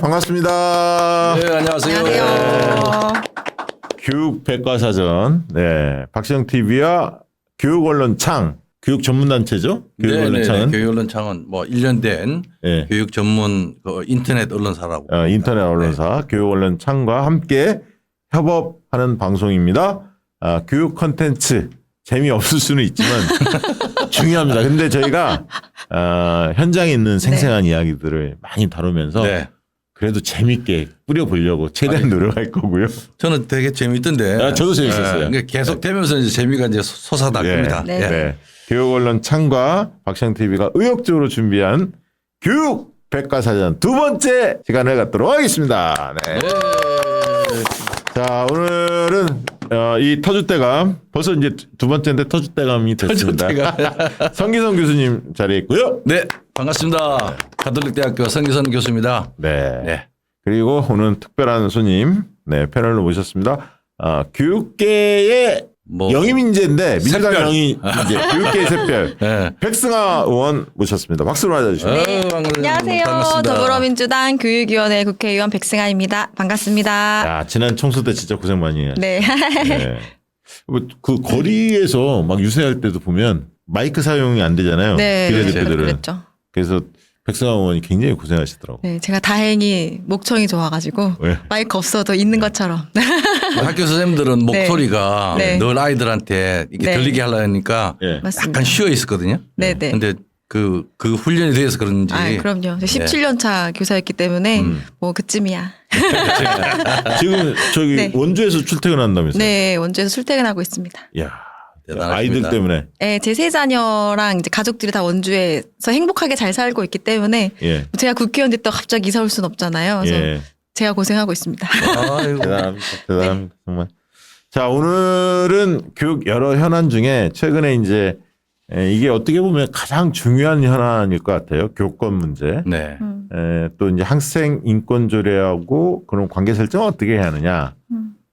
반갑습니다. 네, 안녕하세요. 안녕하세요. 교육 백과사전. 네, 박시영 TV와 교육 언론 창 교육 전문 단체죠. 교육 언론 창은 교육 언론 창은 뭐 1년 된 네. 교육 전문 그 인터넷 언론사라고. 인터넷 언론사 교육 언론 창과 함께 협업하는 방송입니다. 교육 콘텐츠 재미없을 수는 있지만 중요합니다. 근데 저희가 현장에 있는 생생한 이야기들을 많이 다루면서 네. 그래도 재밌게 뿌려보려고 최대한 노력할 거고요. 저는 되게 재미있던데. 저도 재밌었어요. 네, 계속 되면서 이제 재미가 이제 솟아날 겁니다. 네. 예. 네. 교육 언론 창과 박시영 TV가 의욕적으로 준비한 교육 백과사전 두 번째 시간을 갖도록 하겠습니다. 네. 자, 오늘은 이 터줏대감 벌써 이제 두 번째인데 터줏대감이 됐습니다. 성기선 교수님 자리에 있고요. 네, 반갑습니다. 가톨릭대학교 성기선 교수입니다. 네. 네. 그리고 오늘 특별한 손님 패널로 모셨습니다. 교육계의 뭐 영임인재인데 민주당 샛별. 영임인재 교육계의 샛별 네. 백승아 의원 모셨습니다. 박수로 맞아주시죠. 네. 반갑습니다. 안녕하세요. 반갑습니다. 더불어민주당 교육위원회 국회의원 백승아입니다. 반갑습니다. 야, 지난 총수 때 진짜 고생 많이 해요. 네. 네. 그 거리에서 막 유세할 때도 보면 마이크 사용이 안 되잖아요. 네. 비례대표들은. 그랬죠. 그래서 백승아 의원이 굉장히 고생하시더라고요. 네, 제가 다행히 목청이 좋아가지고 네. 마이크 없어도 있는 것처럼. 학교 선생님들은 목소리가 네. 늘 아이들한테 이렇게 네. 들리게 하려니까 예. 맞습니다. 약간 쉬어 있었거든요. 네네. 근데 그 훈련이 돼서 그런지. 그럼요. 저 17년 차 교사였기 때문에 뭐 그쯤이야. 지금 저기 네. 원주에서 출퇴근한다면서요? 네, 원주에서 출퇴근하고 있습니다. 야, 대단하십니다. 아이들 때문에. 네, 제 세 자녀랑 이제 가족들이 다 원주에서 행복하게 잘 살고 있기 때문에 예. 제가 국회의원 됐다고 갑자기 이사 올 수는 없잖아요. 그래서 예. 제가 고생하고 있습니다. 아이고. 대단합니다. 대단합니다. 정말. 자, 오늘은 교육 여러 현안 중에 최근에 이제 이게 어떻게 보면 가장 중요한 현안일 것 같아요. 교권 문제. 네. 또 이제 학생 인권 조례하고 그런 관계 설정을 어떻게 해야 하느냐.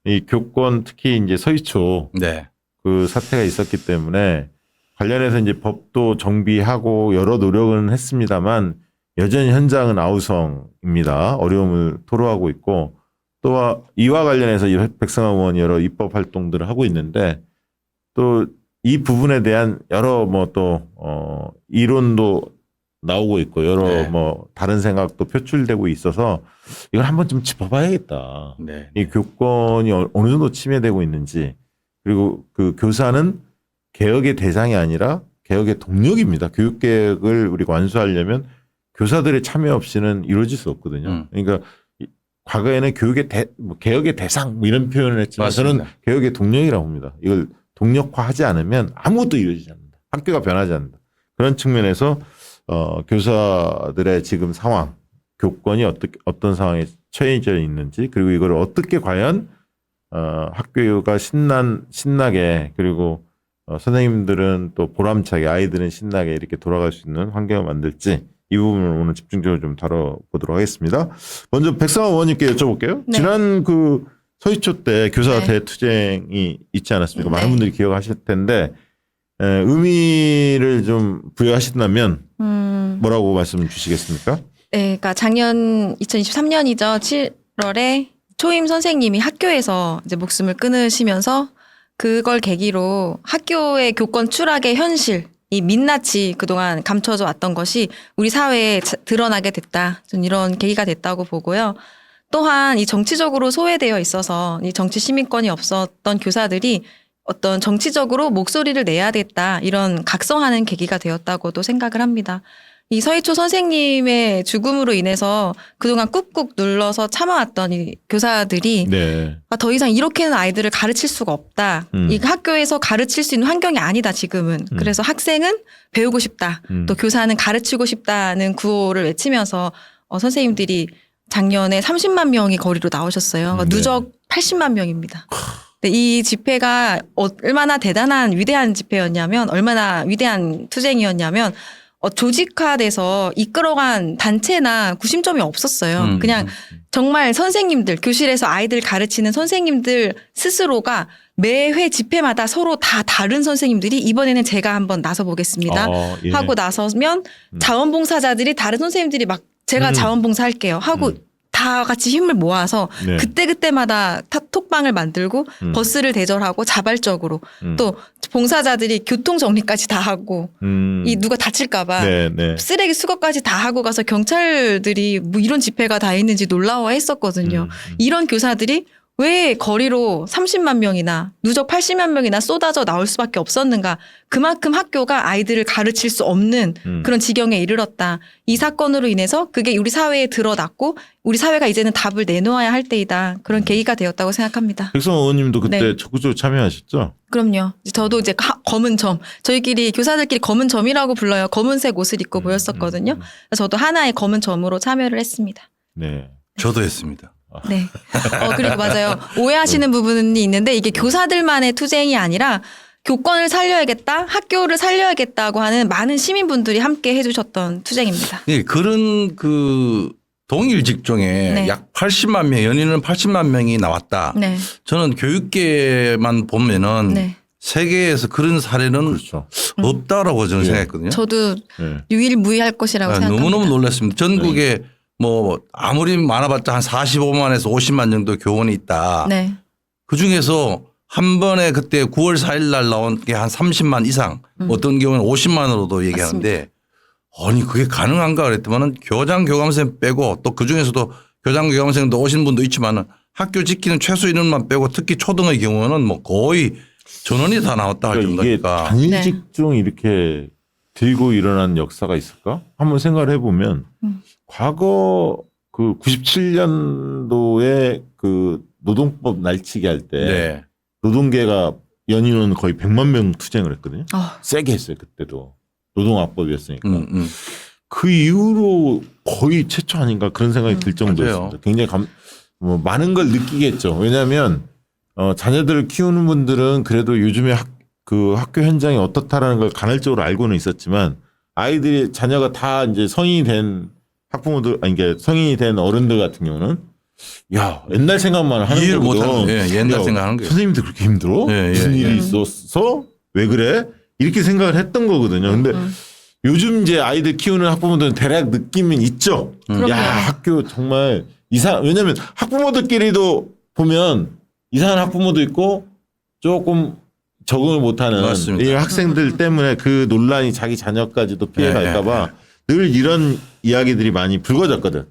이 교권 특히 이제 서희초 네. 그 사태가 있었기 때문에 관련해서 이제 법도 정비하고 여러 노력은 했습니다만 여전히 현장은 아우성입니다. 어려움을 토로하고 있고 또 이와 관련해서 백승아 의원이 여러 입법 활동들을 하고 있는데 또 이 부분에 대한 여러 뭐 또 이론도 나오고 있고 여러 네. 뭐 다른 생각도 표출되고 있어서 이걸 한번 좀 짚어봐야겠다. 네. 이 교권이 어느 정도 침해되고 있는지 그리고 그 교사는 개혁의 대상이 아니라 개혁의 동력입니다. 교육개혁을 우리가 완수하려면 교사들의 참여 없이는 이루어질 수 없거든요. 그러니까 과거에는 개혁의 대상 뭐 이런 표현을 했지만 맞습니다. 저는 개혁의 동력이라고 봅니다. 이걸 동력화하지 않으면 아무것도 이루어지지 않는다. 학교가 변하지 않는다. 그런 측면에서 교사들의 지금 상황, 교권이 어떤 상황에 처해져 있는지 그리고 이걸 어떻게 과연 학교가 신나게 그리고 선생님들은 또 보람차게 아이들은 신나게 이렇게 돌아갈 수 있는 환경을 만들지 이 부분을 오늘 집중적으로 좀 다뤄보도록 하겠습니다. 먼저 백승아 의원님께 여쭤볼게요. 네. 지난 그 서희초 때 교사 네. 대투쟁이 있지 않았습니까? 네. 많은 분들이 기억하실 텐데 의미를 좀 부여하신다면 뭐라고 말씀 주시겠습니까? 네, 그러니까 작년 2023년이죠. 7월에 초임 선생님이 학교에서 이제 목숨을 끊으시면서 그걸 계기로 학교의 교권 추락의 현실, 이 민낯이 그동안 감춰져 왔던 것이 우리 사회에 드러나게 됐다. 전 이런 계기가 됐다고 보고요. 또한 이 정치적으로 소외되어 있어서 이 정치 시민권이 없었던 교사들이 어떤 정치적으로 목소리를 내야겠다. 이런 각성하는 계기가 되었다고도 생각을 합니다. 이 서희초 선생님의 죽음으로 인해서 그동안 꾹꾹 눌러서 참아왔던 이 교사들이 네. 더 이상 이렇게는 아이들을 가르칠 수가 없다. 이 학교에서 가르칠 수 있는 환경이 아니다, 지금은. 그래서 학생은 배우고 싶다. 또 교사는 가르치고 싶다는 구호를 외치면서 선생님들이 작년에 30만 명이 거리로 나오셨어요. 그러니까 누적 80만 명입니다. 이 집회가 얼마나 대단한 위대한 집회였냐면 얼마나 위대한 투쟁이었냐면 조직화돼서 이끌어간 단체나 구심점이 없었어요. 그냥 정말 선생님들, 교실에서 아이들 가르치는 선생님들 스스로가 매회 집회마다 서로 다 다른 선생님들이 이번에는 제가 한번 나서 보겠습니다. 예. 하고 나서면 자원봉사자들이 다른 선생님들이 막 제가 자원봉사 할게요. 하고 다 같이 힘을 모아서 네. 그때그때마다 톡방을 만들고 버스를 대절하고 자발적으로 또 봉사자들이 교통 정리까지 다 하고 이 누가 다칠까봐 네, 네. 쓰레기 수거까지 다 하고 가서 경찰들이 뭐 이런 집회가 다 있는지 놀라워했었거든요. 이런 교사들이 왜 거리로 30만 명이나 누적 80만 명이나 쏟아져 나올 수밖에 없었는가. 그만큼 학교가 아이들을 가르칠 수 없는 그런 지경에 이르렀다. 이 사건으로 인해서 그게 우리 사회에 드러났고 우리 사회가 이제는 답을 내놓아야 할 때이다. 그런 계기가 되었다고 생각합니다. 백성 의원님도 그때 네. 적극적으로 참여하셨죠? 그럼요. 저도 이제 검은 점, 저희끼리 교사들끼리 검은 점이라고 불러요. 검은색 옷을 입고 모였었거든요. 그래서 저도 하나의 검은 점으로 참여를 했습니다. 네. 저도 했습니다. 네. 그리고 맞아요. 오해하시는 부분이 있는데 이게 교사들만의 투쟁이 아니라 교권을 살려야겠다, 학교를 살려야겠다고 하는 많은 시민분들이 함께 해주셨던 투쟁입니다. 네, 그런 그 동일 직종에 네. 약 80만 명, 연인은 80만 명이 나왔다. 네. 저는 교육계만 보면은 네. 세계에서 그런 사례는 그렇죠. 없다라고 저는 예. 생각했거든요. 저도 네. 유일무이할 것이라고 생각합니다. 너무너무 놀랐습니다. 전국에 뭐 아무리 많아봤자 한 45만에서 50만 정도 교원이 있다. 네. 그중에서 한 번에 그때 9월 4일 날 나온 게 한 30만 이상 어떤 경우는 50만으로도 얘기하는데 아니 그게 가능한가 그랬더만은 교장 교감생 빼고 또 그중에서도 교장 교감생도 오신 분도 있지만은 학교 지키는 최소 인원만 빼고 특히 초등의 경우는 뭐 거의 전원이 다 나왔다 할 그러니까 이게 정도니까. 단일 네. 직종 이렇게 들고 일어난 역사가 있을까? 한번 생각을 해보면 과거 그 97년도에 그 노동법 날치기 할 때 네. 노동계가 연인원 거의 100만 명 투쟁을 했거든요. 어, 세게 했어요 그때도 노동합법이었으니까. 그 이후로 거의 최초 아닌가 그런 생각이 들 정도였습니다. 맞아요. 굉장히 뭐 많은 걸 느끼겠죠. 왜냐하면 자녀들을 키우는 분들은 그래도 요즘에 그 학교 현장이 어떻다라는 걸 간헐적으로 알고는 있었지만 아이들이 자녀가 다 이제 성인이 된 학부모들 아니 이게 성인이 된 어른들 같은 경우는 야 옛날 생각만 하는 이해를 거거든. 못하는 거예요. 옛날 야, 생각하는 거예요. 선생님들 그렇게 힘들어? 예, 무슨 예, 일이 예. 있었어? 왜 그래? 이렇게 생각을 했던 거거든요. 근데 요즘 이제 아이들 키우는 학부모들은 대략 느낌은 있죠. 그럼요. 야 학교 정말 왜냐면 학부모들끼리도 보면 이상한 학부모도 있고 조금 적응을 못하는 맞습니다. 이 학생들 때문에 그 논란이 자기 자녀까지도 피해갈까봐 늘 이런 이야기들이 많이 불거졌거든.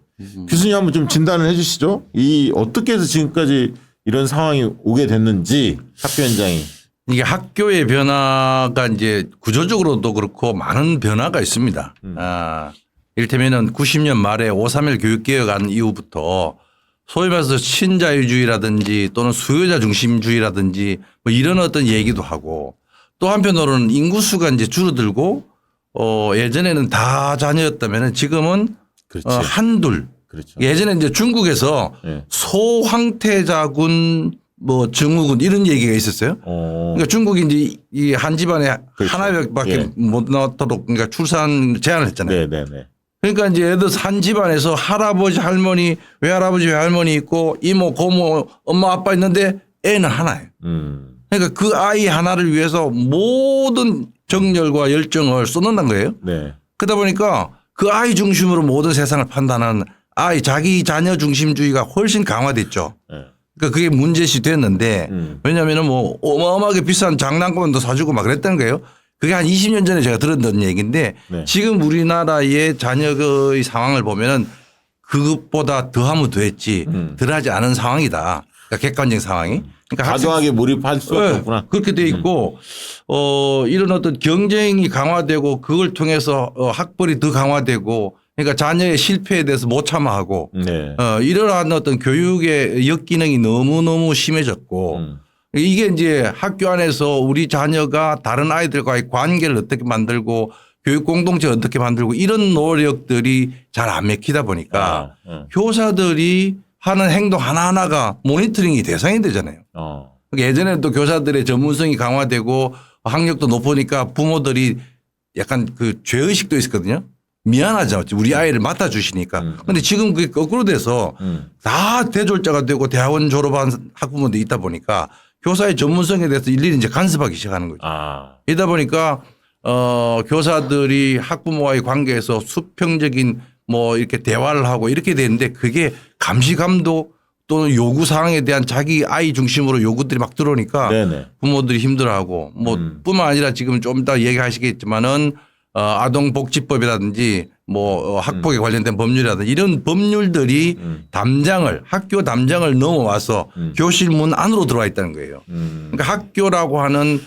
교수님 한번 좀 진단을 해주시죠. 이 어떻게 해서 지금까지 이런 상황이 오게 됐는지 학교 현장이. 이게 학교의 변화가 이제 구조적으로도 그렇고 많은 변화가 있습니다. 이를테면은 90년 말에 5.3일 교육개혁안 이후부터 소위 말해서 신자유주의라든지 또는 수요자 중심주의라든지 뭐 이런 어떤 얘기도 하고 또 한편으로는 인구수가 이제 줄어들고 예전에는 다 자녀였다면 지금은 그렇지. 한둘. 그렇죠. 예전에 이제 중국에서 네. 소황태자군 뭐 증후군 이런 얘기가 있었어요. 그러니까 중국이 이제 이 한 집안에 그렇죠. 하나밖에 예. 못 낳도록 그러니까 출산 제한을 했잖아요. 네네네. 그러니까 이제 예를 들어서 한 집안에서 할아버지 할머니 외할아버지 외할머니 있고 이모 고모 엄마 아빠 있는데 애는 하나예요. 그러니까 그 아이 하나를 위해서 모든 정열과 열정을 쏟는다는 거예요. 네. 그러다 보니까 그 아이 중심으로 모든 세상을 판단하는 자기 자녀 중심주의가 훨씬 강화됐죠. 네. 그러니까 그게 문제시 됐는데 왜냐하면 뭐 어마어마하게 비싼 장난감도 사주고 막 그랬다는 거예요. 그게 한 20년 전에 제가 들었던 얘기인데 네. 지금 우리나라의 자녀의 상황을 보면은 그것보다 더하면 더했지 덜하지 않은 상황이다. 그러니까 객관적인 상황이. 그러니까 과도하게 몰입할 수밖에 네, 없구나. 그렇게 돼 있고 이런 어떤 경쟁이 강화되고 그걸 통해서 학벌이 더 강화되고 그러니까 자녀의 실패에 대해서 못 참아하고 네. 이러한 어떤 교육의 역기능이 너무너무 심해졌고 이게 이제 학교 안에서 우리 자녀가 다른 아이들과의 관계를 어떻게 만들고 교육 공동체를 어떻게 만들고 이런 노력들이 잘 안 맥히다 보니까 교사들이 하는 행동 하나하나가 모니터링이 대상이 되잖아요. 그러니까 예전에는 또 교사들의 전문성이 강화되고 학력도 높으니까 부모들이 약간 그 죄의식도 있었거든요. 미안하죠. 우리 아이를 맡아주시니까. 근데 지금 그게 거꾸로 돼서 다 대졸자가 되고 대학원 졸업한 학부모들이 있다 보니까 교사의 전문성에 대해서 일일이 이제 간섭하기 시작하는 거죠. 이러다 보니까 교사들이 학부모와의 관계에서 수평적인 뭐 이렇게 대화를 하고 이렇게 되는데 그게 감시 감독 또는 요구 사항에 대한 자기 아이 중심으로 요구들이 막 들어오니까 네네. 부모들이 힘들어하고 뭐 뿐만 아니라 지금 좀 이따 얘기하시겠지만은 아동복지법이라든지 뭐 학폭에 관련된 법률이라든지 이런 법률들이 학교 담장을 넘어와서 교실 문 안으로 들어와 있다는 거예요. 그러니까 학교라고 하는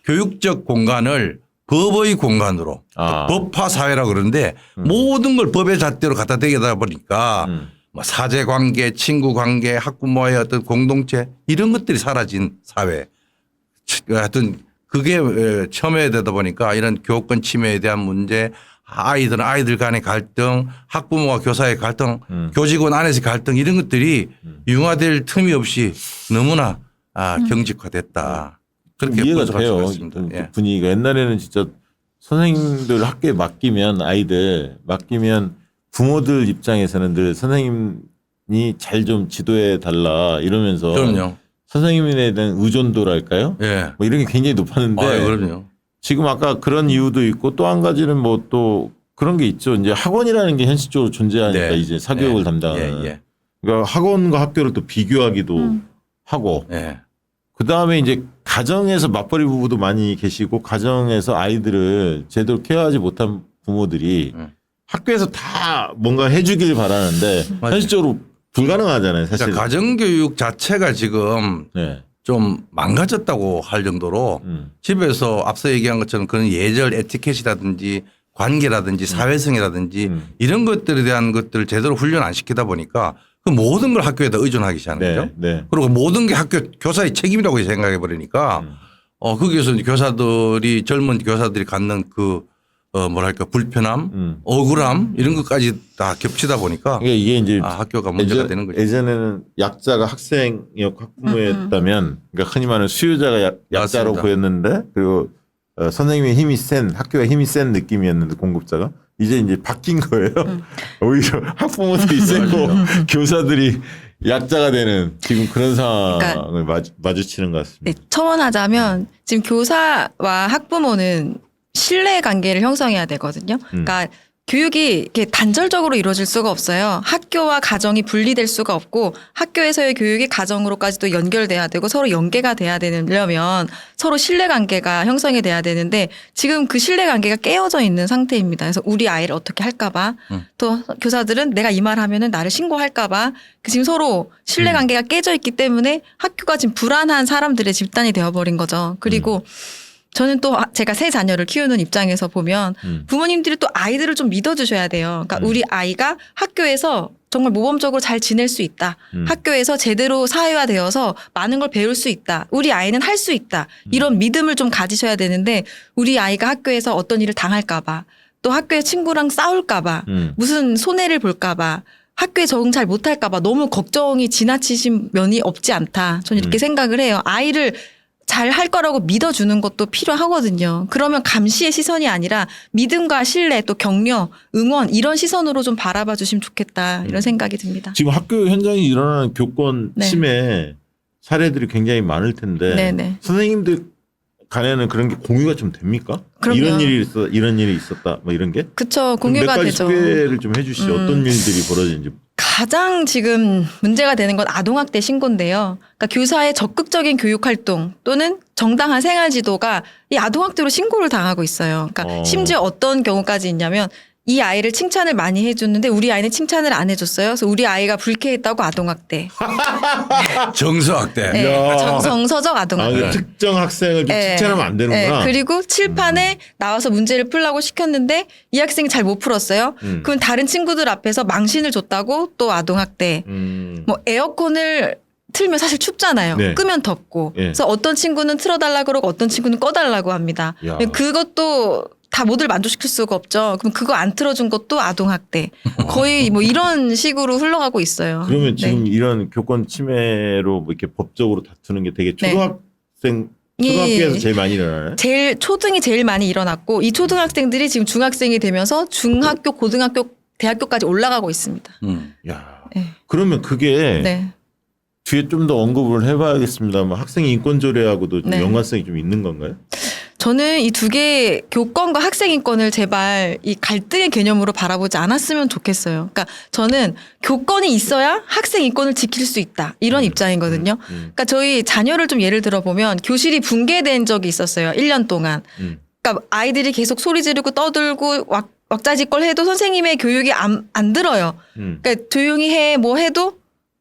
교육적 공간을 법의 공간으로 법화 사회라고 그러는데 모든 걸 법의 잣대로 갖다 대다 보니까 뭐 사제 관계, 친구 관계, 학부모의 어떤 공동체 이런 것들이 사라진 사회. 하여튼 그게 첨예되다 보니까 이런 교권 침해에 대한 문제, 아이들 간의 갈등, 학부모와 교사의 갈등, 교직원 안에서의 갈등 이런 것들이 융화될 틈이 없이 너무나 경직화됐다. 그렇게 이해가 분석할 수가 돼요. 있습니다. 예. 분위기가 옛날에는 진짜 선생님들 학교에 맡기면 부모들 입장에서는 늘 선생님이 잘 좀 지도해 달라 이러면서 그럼요. 선생님에 대한 의존도랄까요? 예. 뭐 이런 게 굉장히 높았는데 그럼요. 지금 아까 그런 이유도 있고 또 한 가지는 뭐 또 그런 게 있죠. 이제 학원이라는 게 현실적으로 존재하니까 네. 이제 사교육을 담당하는. 예. 그러니까 학원과 학교를 또 비교하기도 하고 예. 그 다음에 이제 가정에서 맞벌이 부부도 많이 계시고 가정에서 아이들을 제대로 케어하지 못한 부모들이 학교에서 다 뭔가 해주길 바라는데 맞아요. 현실적으로 불가능하잖아요. 사실. 그러니까 가정교육 자체가 지금 네. 좀 망가졌다고 할 정도로 집에서 앞서 얘기한 것처럼 그런 예절 에티켓이라든지 관계라든지 사회성이라든지 이런 것들에 대한 것들을 제대로 훈련 안 시키다 보니까 그 모든 걸 학교에다 의존하기 시작하는 네. 거죠. 네. 그리고 모든 게 학교 교사의 책임이라고 생각해 버리니까 거기에서 이제 젊은 교사들이 갖는 뭐랄까 불편함, 억울함 이런 것까지 다 겹치다 보니까 이게 이제 학교가 문제가 되는 거죠. 예전에는 약자가 학생이었고 학부모였다면 그러니까 흔히 말하는 수요자가 약자로 맞습니다. 보였는데 그리고 선생님의 힘이 센 학교의 힘이 센 느낌이었는데 공급자가 이제 바뀐 거예요. 오히려 학부모들이 세고 교사들이 약자가 되는 지금 그런 상황을 마주치는 것 같습니다. 네, 첨언하자면 지금 교사와 학부모는 신뢰 관계를 형성해야 되거든요. 그러니까 교육이 이렇게 단절적으로 이루어질 수가 없어요. 학교와 가정이 분리될 수가 없고 학교에서의 교육이 가정으로까지도 연결돼야 되고 서로 연계가 돼야 되려면 서로 신뢰 관계가 형성이 돼야 되는데 지금 그 신뢰 관계가 깨어져 있는 상태입니다. 그래서 우리 아이를 어떻게 할까 봐 또 교사들은 내가 이 말 하면은 나를 신고할까 봐 지금 서로 신뢰 관계가 깨져 있기 때문에 학교가 지금 불안한 사람들의 집단이 되어버린 거죠. 그리고 저는 또 제가 세 자녀를 키우는 입장에서 보면 부모님들이 또 아이들을 좀 믿어주셔야 돼요. 그러니까 우리 아이가 학교에서 정말 모범적으로 잘 지낼 수 있다. 학교에서 제대로 사회화되어서 많은 걸 배울 수 있다. 우리 아이는 할 수 있다. 이런 믿음을 좀 가지셔야 되는데 우리 아이가 학교에서 어떤 일을 당할까 봐 또 학교에 친구랑 싸울까 봐 무슨 손해를 볼까 봐 학교에 적응 잘 못할까 봐 너무 걱정이 지나치신 면이 없지 않다. 저는 이렇게 생각을 해요. 아이를 잘 할 거라고 믿어주는 것도 필요하거든요. 그러면 감시의 시선이 아니라 믿음과 신뢰 또 격려, 응원 이런 시선으로 좀 바라봐 주시면 좋겠다 이런 생각이 듭니다. 지금 학교 현장에 일어나는 교권 네. 침해 사례들이 굉장히 많을 텐데 네네. 선생님들 간에는 그런 게 공유가 좀 됩니까? 그럼요. 이런 일이 있었다 뭐 이런 게? 그쵸. 공유가 몇 가지 되죠. 소개를 좀 해주시죠. 어떤 일들이 벌어지는지. 가장 지금 문제가 되는 건 아동학대 신고인데요. 그러니까 교사의 적극적인 교육활동 또는 정당한 생활지도가 이 아동학대로 신고를 당하고 있어요. 그러니까 심지어 어떤 경우까지 있냐면 이 아이를 칭찬을 많이 해줬는데 우리 아이는 칭찬을 안 해줬어요. 그래서 우리 아이가 불쾌했다고 아동학대. 정서학대. 네, 정서적 아동학대. 특정 학생을 좀 네. 칭찬하면 안 되는구나. 네, 그리고 칠판에 나와서 문제를 풀라고 시켰는데 이 학생이 잘 못 풀었어요. 그럼 다른 친구들 앞에서 망신을 줬다고 또 아동학대. 뭐 에어컨을 틀면 사실 춥잖아요. 네. 끄면 덥고. 네. 그래서 어떤 친구는 틀어달라 그러고 어떤 친구는 꺼달라고 합니다. 야. 그것도 다 모두를 만족시킬 수가 없죠. 그럼 그거 안 틀어준 것도 아동학대. 거의 뭐 이런 식으로 흘러가고 있어요. 그러면 지금 네. 이런 교권 침해로 뭐 이렇게 법적으로 다투는 게 되게 네. 초등학교에서 예. 제일 많이 일어나요? 초등이 제일 많이 일어났고 이 초등학생들이 지금 중학생이 되면서 중학교, 고등학교, 대학교까지 올라가고 있습니다. 야. 네. 그러면 그게 네. 뒤에 좀 더 언급을 해봐야겠습니다만 학생 인권 조례하고도 좀 네. 연관성이 좀 있는 건가요? 저는 이 두 개 교권과 학생 인권을 제발 이 갈등의 개념으로 바라보지 않았으면 좋겠어요. 그러니까 저는 교권이 있어야 학생 인권을 지킬 수 있다. 이런 입장이거든요. 그러니까 저희 자녀를 좀 예를 들어보면 교실이 붕괴된 적이 있었어요. 1년 동안. 그러니까 아이들이 계속 소리 지르고 떠들고 왁자지껄 해도 선생님의 교육이 안 들어요. 그러니까 조용히 해 뭐 해도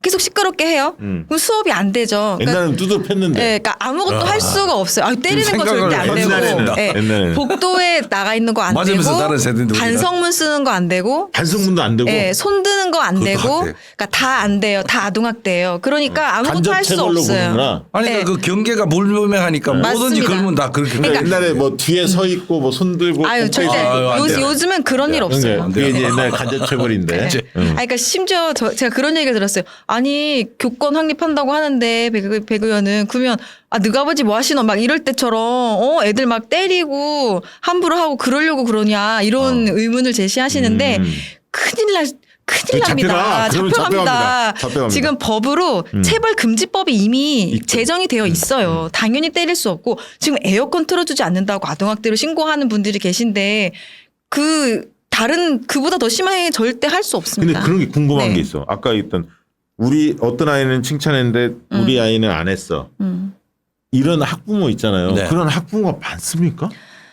계속 시끄럽게 해요. 그럼 수업이 안 되죠. 그러니까, 옛날에는 두들 팼는데. 네, 그러니까 아무것도 할 수가 없어요. 때리는 거 절대 안 되고, 옛날에는. 네, 옛날에는. 복도에 나가 있는 거 안 되고, 맞으면서 다른 세대인데 우리가. 반성문 쓰는 거 안 되고, 반성문도 안 되고. 네, 손 드는 거 안 그것도 되고, 학대. 그러니까 다 안 돼요. 다 아동학대예요. 그러니까 아무것도 할 수 간접체벌로 없어요. 보는구나. 아니 네. 그 경계가 불분명하니까 뭐든지 맞습니다. 걸면 다 그렇게. 그러니까 옛날에 뭐 뒤에 서 있고 뭐 손 들고. 아유 절대 안 돼요. 요즘은 그런 일 없어요. 그게 이제 옛날 간접체벌인데. 네. 그러니까 심지어 제가 그런 얘기를 들었어요. 아니 교권 확립한다고 하는데 백 의원은 그러면 너가 아버지 뭐 하시노 막 이럴 때처럼 애들 막 때리고 함부로 하고 그러려고 그러냐 이런 의문을 제시하시는데 큰일 납니다. 잡혀갑니다. 지금 법으로 체벌 금지법이 이미 있죠. 제정이 되어 있어요. 당연히 때릴 수 없고 지금 에어컨 틀어주지 않는다고 아동학대로 신고하는 분들이 계신데 그보다 더 심한 행위 절대 할 수 근데 없습니다. 그런 게 궁금한 네. 게 있어. 아까 있던 우리 어떤 아이는 칭찬했는데 우리 아이는 안 했어. 이런 학부모 있잖아요. 네. 그런 학부모가 많습니까?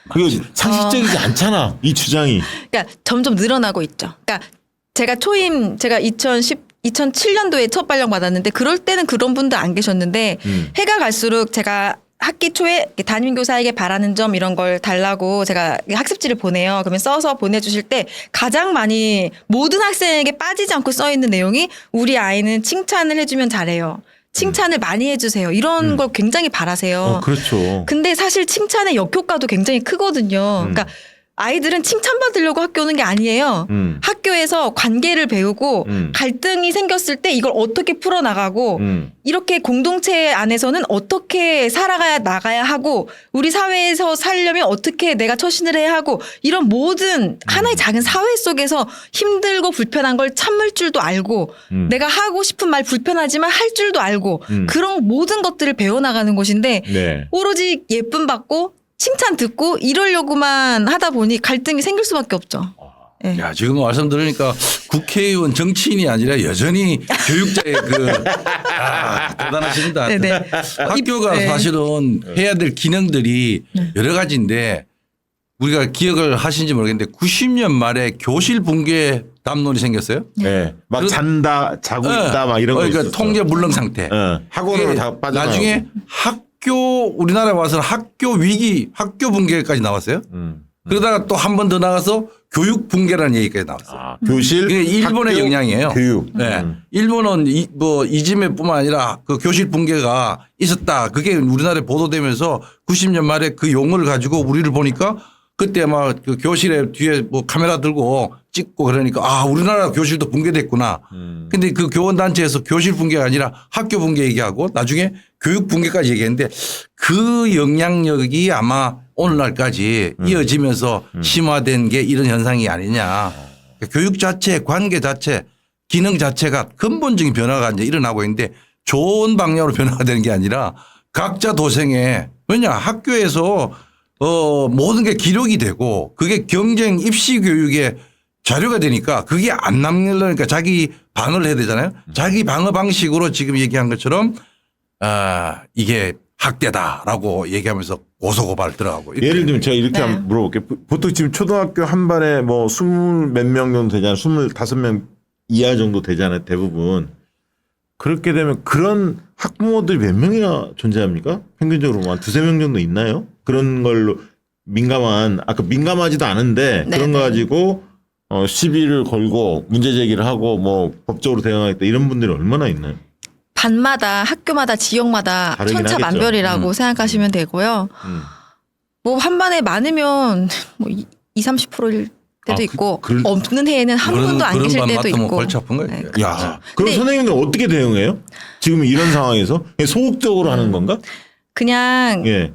그게 상식적이지 않잖아. 이 주장이. 그러니까 점점 늘어나고 있죠. 그러니까 제가 2007년도에 첫 발령 받았는데 그럴 때는 그런 분들 안 계셨는데 해가 갈수록 제가 학기 초에 담임교사에게 바라는 점 이런 걸 달라고 제가 학습지를 보내요. 그러면 써서 보내주실 때 가장 많이 모든 학생에게 빠지지 않고 써 있는 내용이 우리 아이는 칭찬을 해주면 잘해요. 칭찬을 많이 해주세요. 이런 걸 굉장히 바라세요. 그렇죠. 근데 사실 칭찬의 역효과도 굉장히 크거든요. 그러니까 아이들은 칭찬받으려고 학교 오는 게 아니에요. 학교에서 관계를 배우고 갈등이 생겼을 때 이걸 어떻게 풀어나가고 이렇게 공동체 안에서는 어떻게 살아가야 나가야 하고 우리 사회에서 살려면 어떻게 내가 처신을 해야 하고 이런 모든 하나의 작은 사회 속에서 힘들고 불편한 걸 참을 줄도 알고 내가 하고 싶은 말 불편하지만 할 줄도 알고 그런 모든 것들을 배워나가는 곳인데 네. 오로지 예쁨 받고 칭찬 듣고 이러려고만 하다 보니 갈등이 생길 수밖에 없죠. 네. 야, 지금 말씀 들으니까 국회의원 정치인이 아니라 여전히 교육자의 대단하십니다. 네네. 학교가 네. 사실은 해야 될 기능들이 여러 가지인데 우리가 기억을 하신지 모르겠는데 90년 말에 교실 붕괴 담론이 생겼어요. 네. 막 잔다, 자고 있다, 막 이런 거 그러니까 있었어. 통제 불능 상태. 학원으로 다 빠져나가고. 나중에 우리나라에 와서는 학교 위기, 학교 붕괴까지 나왔어요. 그러다가 또 한 번 더 나가서 교육 붕괴라는 얘기까지 나왔어요. 교실, 그게 일본의 학교, 영향이에요. 교육. 네. 일본은 이즈메뿐만 아니라 그 교실 붕괴가 있었다. 그게 우리나라에 보도되면서 90년 말에 그 용어를 가지고 우리를 보니까 그때 막 그 교실에 뒤에 뭐 카메라 들고 찍고 그러니까 우리나라 교실도 붕괴됐구나. 근데 그 교원단체에서 교실 붕괴가 아니라 학교 붕괴 얘기하고 나중에 교육 붕괴까지 얘기했는데 그 영향력이 아마 오늘날까지 이어지면서 심화된 게 이런 현상이 아니냐. 교육 자체, 관계 자체, 기능 자체가 근본적인 변화가 이제 일어나고 있는데 좋은 방향으로 변화가 되는 게 아니라 각자 도생에 왜냐 학교에서 모든 게 기록이 되고 그게 경쟁 입시 교육의 자료가 되니까 그게 안 남기려니까 자기 방어를 해야 되잖아요. 자기 방어 방식으로 지금 얘기한 것처럼 이게 학대다라고 얘기하면서 고소고발 들어가고. 예를 들면 제가 이렇게 네. 한번 물어볼게요. 보통 지금 초등학교 한 반에 뭐 20몇 명 정도 되잖아요. 25명 이하 정도 되잖아요. 대부분. 그렇게 되면 그런 학부모들이 몇 명이나 존재합니까? 평균적으로 한 2-3명 정도 있나요? 그런 걸로 민감하지도 않은데 네, 그런 거 네. 가지고 시비를 걸고 문제 제기를 하고 뭐 법적으로 대응하겠다 이런 분들이 얼마나 있나요? 반마다 학교마다 지역마다 다르긴 천차만별이라고 생각하시면 되고요. 뭐 한 반에 많으면 뭐 20-30%일 때도 있고 없는 해에는 한 분도 안 계실 때도 있고. 골치 아픈 거예요. 네, 야, 그럼 근데- 선생님들 어떻게 대응해요? 지금 이런 상황에서 그냥 소극적으로 하는 건가? 그냥 예.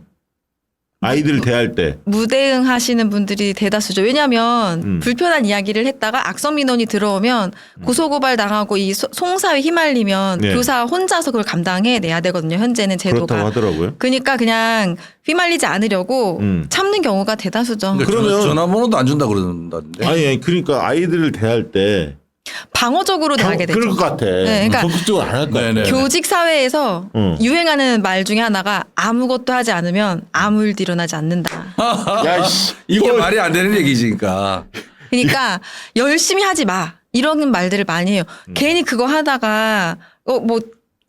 아이들을 대할 때. 무대응 하시는 분들이 대다수죠. 왜냐하면 불편한 이야기를 했다가 악성 민원이 들어오면 고소고발 당하고 이 송사에 휘말리면 네. 교사 혼자서 그걸 감당해내야 되거든요. 현재는 제도가. 그렇다고 하더라고요. 그러니까 그냥 휘말리지 않으려고 참는 경우가 대다수죠. 그러니까 그러면- 전화번호도 안 준다 그러는데. 아니 그러니까 아이들을 대할 때 방어적으로 대하게 되죠. 그럴 것 같아. 네, 그러니까 적극적으로 안 할 것 같아. 네네. 교직 사회에서 유행하는 말 중에 하나가 아무것도 하지 않으면 아무 일도 일어나지 않는다. 야, 씨. 이게 말이 안 되는 얘기지, 그러니까. 그러니까 열심히 하지 마. 이런 말들을 많이 해요. 괜히 그거 하다가 뭐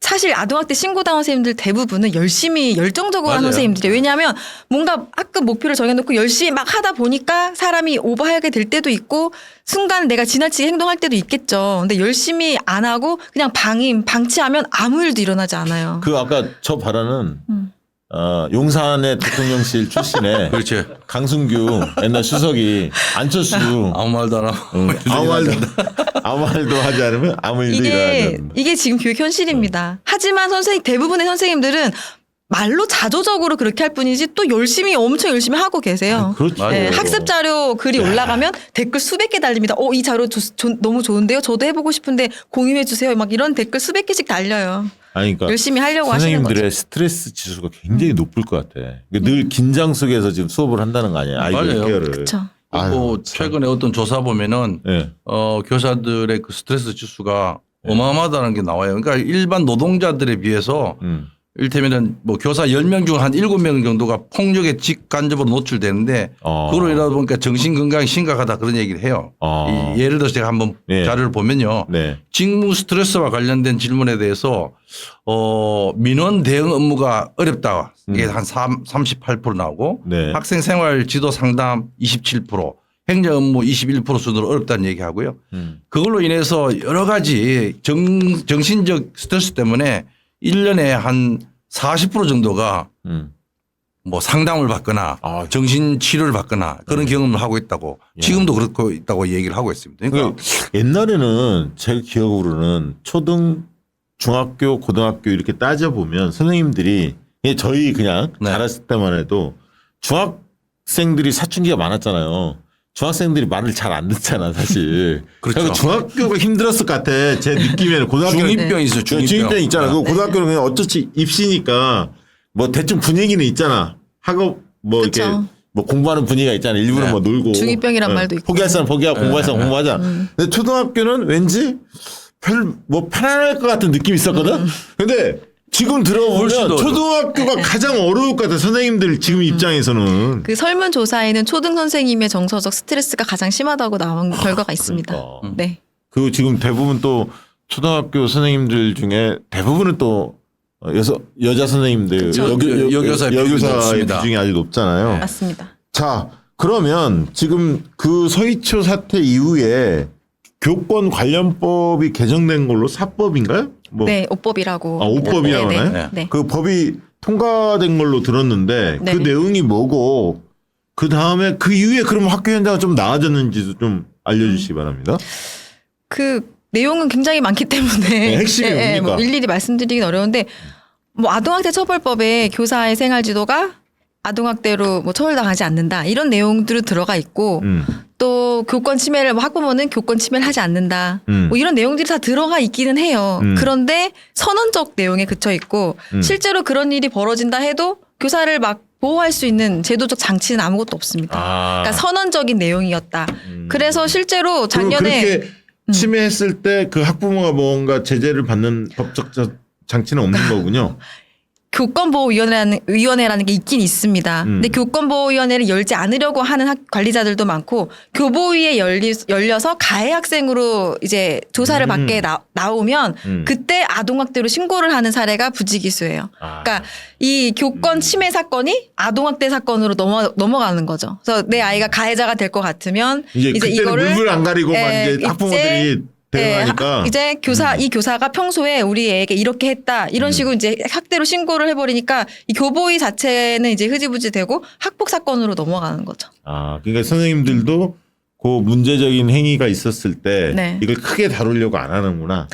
사실 아동학대 신고당한 선생님들 대부분은 열심히 열정적으로 하는 맞아요. 선생님들이에요. 왜냐하면 뭔가 학급 목표를 정해놓고 열심히 막 하다 보니까 사람이 오버하게 될 때도 있고 순간 내가 지나치게 행동할 때도 있겠죠. 근데 열심히 안 하고 그냥 방치하면 아무 일도 일어나지 않아요. 그 아까 저 발언은 용산의 대통령실 출신의 그렇지. 강승규 옛날 수석이 안철수 아무 말도 안 하고. 아무 말도 하지 않으면 아무 일도 일어나지 않는다. 이게 지금 교육 현실입니다. 하지만 대부분의 선생님들은 말로 자조적으로 그렇게 할 뿐이지 또 엄청 열심히 하고 계세요. 그렇죠. 맞아요. 네, 학습 자료 글이 올라가면 댓글 수백 개 달립니다. 이 자료 너무 좋은데요. 저도 해보고 싶은데 공유해 주세요. 막 이런 댓글 수백 개씩 달려요. 아니, 그러니까 열심히 하려고 하시는 거죠. 선생님들의 스트레스 지수가 굉장히 높을 것 같아. 늘 긴장 속에서 지금 수업을 한다는 거 아니에요? 아이들 맞아요. 케어를. 그렇죠. 그리고 최근에 어떤 조사 보면은 네. 교사들의 그 스트레스 지수가 어마어마하다는 게 나와요. 그러니까 일반 노동자들에 비해서 이를테면은 뭐 교사 10명 중 한 7명 정도가 폭력에 직간접으로 노출되는데 그걸로 인하다 보니까 정신 건강이 심각하다 그런 얘기를 해요. 이 예를 들어서 제가 한번 네. 자료를 보면요. 네. 직무 스트레스와 관련된 질문에 대해서 민원 대응 업무가 어렵다. 이게 한 38% 나오고 네. 학생 생활 지도 상담 27%, 행정 업무 21% 수준으로 어렵다는 얘기하고요. 그걸로 인해서 여러 가지 정신적 스트레스 때문에 1년에 한 40% 정도가 뭐 상담을 받거나 정신 치료를 받거나 그런 경험을 하고 있다고 지금도 그렇고 있다고 얘기를 하고 있습니다. 그러니까 옛날에는 제 기억으로는 초등, 중학교, 고등학교 이렇게 따져보면 선생님들이 저희 그냥 네. 자랐을 때만 해도 중학생들이 사춘기가 많았잖아요. 중학생들이 말을 잘 안 듣잖아, 사실. 그렇죠. 그래서 중학교가 힘들었을 것 같아. 제 느낌에는 고등학교는 중이병 있어요. 중이병 있잖아. 그 고등학교는 그냥 어쩌지 입시니까 뭐 대충 분위기는 있잖아. 학업 뭐 그쵸. 이렇게 뭐 공부하는 분위기가 있잖아. 일부러 네. 뭐 놀고. 중이병이란 말도 있고. 포기할 사람 포기하고 공부할 사람 공부하자. 근데 초등학교는 왠지 뭐 편안할 것 같은 느낌이 있었거든. 근데 지금 들어보면 훨씬 더 초등학교가 가장 어려울 것 같아. 선생님들 지금 입장에서는. 그 설문조사에는 초등 선생님의 정서적 스트레스가 가장 심하다고 나온 결과가 있습니다. 그러니까. 네. 그 지금 대부분 또 초등학교 선생님들 중에 대부분은 또 여자 선생님들 그쵸. 여교사의 비중이 여교사의 높습니다. 비중이 아주 높잖아요. 맞습니다. 자, 그러면 지금 그 서희초 사태 이후에 교권 관련법이 개정된 걸로 사법인가요? 뭐 네, 오법이라고. 오법이라고 네, 하나요? 네. 네. 그 법이 통과된 걸로 들었는데 그 네네. 내용이 뭐고 그 다음에 그 이후에 그럼 학교 현장은 좀 나아졌는지도 좀 알려주시기 바랍니다. 그 내용은 굉장히 많기 때문에 네, 핵심이 뭡니까? 뭐 일일이 말씀드리긴 어려운데 뭐 아동학대 처벌법에 교사의 생활지도가 아동학대로 뭐 처벌당하지 않는다 이런 내용들이 들어가 있고 또 교권 침해를 뭐 학부모는 교권 침해를 하지 않는다 뭐 이런 내용들이 다 들어가 있기는 해요. 그런데 선언적 내용에 그쳐 있고 실제로 그런 일이 벌어진다 해도 교사를 막 보호할 수 있는 제도적 장치는 아무것도 없습니다. 그러니까 선언적인 내용이었다. 그래서 실제로 작년에 그렇게 침해했을 때 그 학부모가 뭔가 제재를 받는 법적 장치는 없는 거군요. 교권보호위원회라는 게 있긴 있습니다. 근데 교권보호위원회를 열지 않으려고 하는 관리자들도 많고 교보위에 열려서 가해 학생으로 이제 조사를 받게 나오면 그때 아동학대로 신고를 하는 사례가 부지기수예요. 그러니까 이 교권 침해 사건이 아동학대 사건으로 넘어가는 거죠. 그래서 내 아이가 가해자가 될 것 같으면 이제 이거를 물불 안 가리고 막 이제 학부모들이 대응하니까 이제 이 교사가 평소에 우리 애에게 이렇게 했다 이런 식으로 이제 학대로 신고를 해버리니까 이 교보위 자체는 이제 흐지부지되고 학폭 사건으로 넘어가는 거죠. 그러니까 선생님들도 그 문제적인 행위가 있었을 때 네. 이걸 크게 다루려고 안 하는구나.